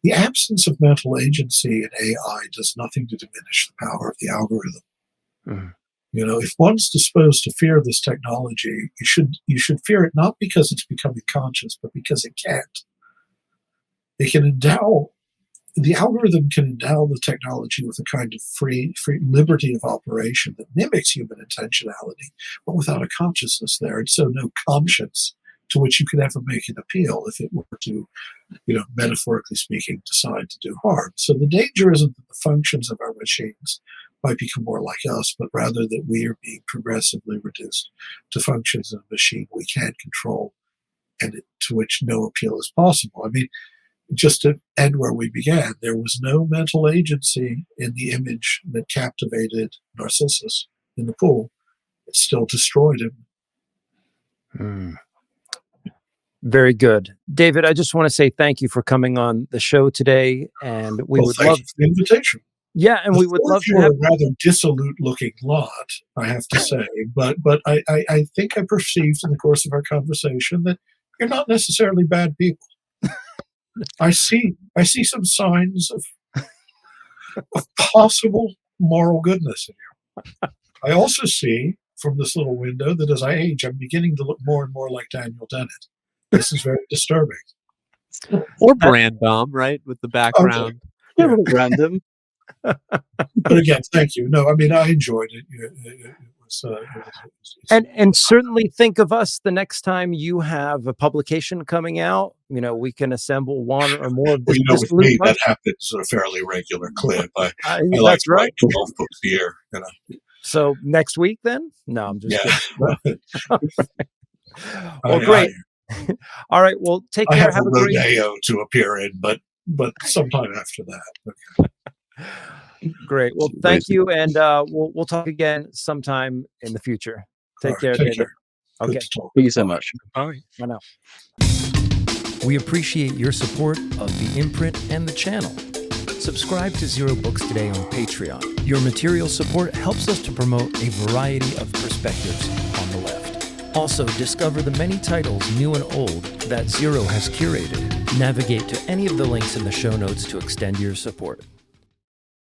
The absence of mental agency in AI does nothing to diminish the power of the algorithm. If one's disposed to fear this technology, you should fear it not because it's becoming conscious, but because it can't. The algorithm can endow the technology with a kind of free liberty of operation that mimics human intentionality, but without a consciousness there, and so no conscience to which you could ever make an appeal if it were to, metaphorically speaking, decide to do harm. So the danger isn't that the functions of our machines might become more like us, but rather that we are being progressively reduced to functions of a machine we can't control and to which no appeal is possible. I mean, just to end where we began, there was no mental agency in the image that captivated Narcissus in the pool. It still destroyed him. Very good. David, I just want to say thank you for coming on the show today. And we would thank love you for the invitation. Yeah, and we would love to have a rather dissolute looking lot, I have to say. But I think I perceived in the course of our conversation that you're not necessarily bad people. I see some signs of possible moral goodness in you. I also see from this little window that as I age, I'm beginning to look more and more like Daniel Dennett. This is very disturbing. Or Brandom, right? With the background. Okay. Yeah. Random. But again, thank you. No, I mean, I enjoyed it. It was and certainly think of us the next time you have a publication coming out. We can assemble one or more of this. With me, that happens at a fairly regular clip. I like to write 12 books a year. So next week, then? No, I'm just kidding. Well, I great. All right. Well, take care. I have a rodeo to appear in, but sometime after that. Okay. Great. Well, thank you, and we'll talk again sometime in the future. Take care, David. Okay. Thank you so much. Bye. Bye now. We appreciate your support of the imprint and the channel. Subscribe to Zer0 Books today on Patreon. Your material support helps us to promote a variety of perspectives on the left. Also, discover the many titles, new and old, that Zer0 has curated. Navigate to any of the links in the show notes to extend your support.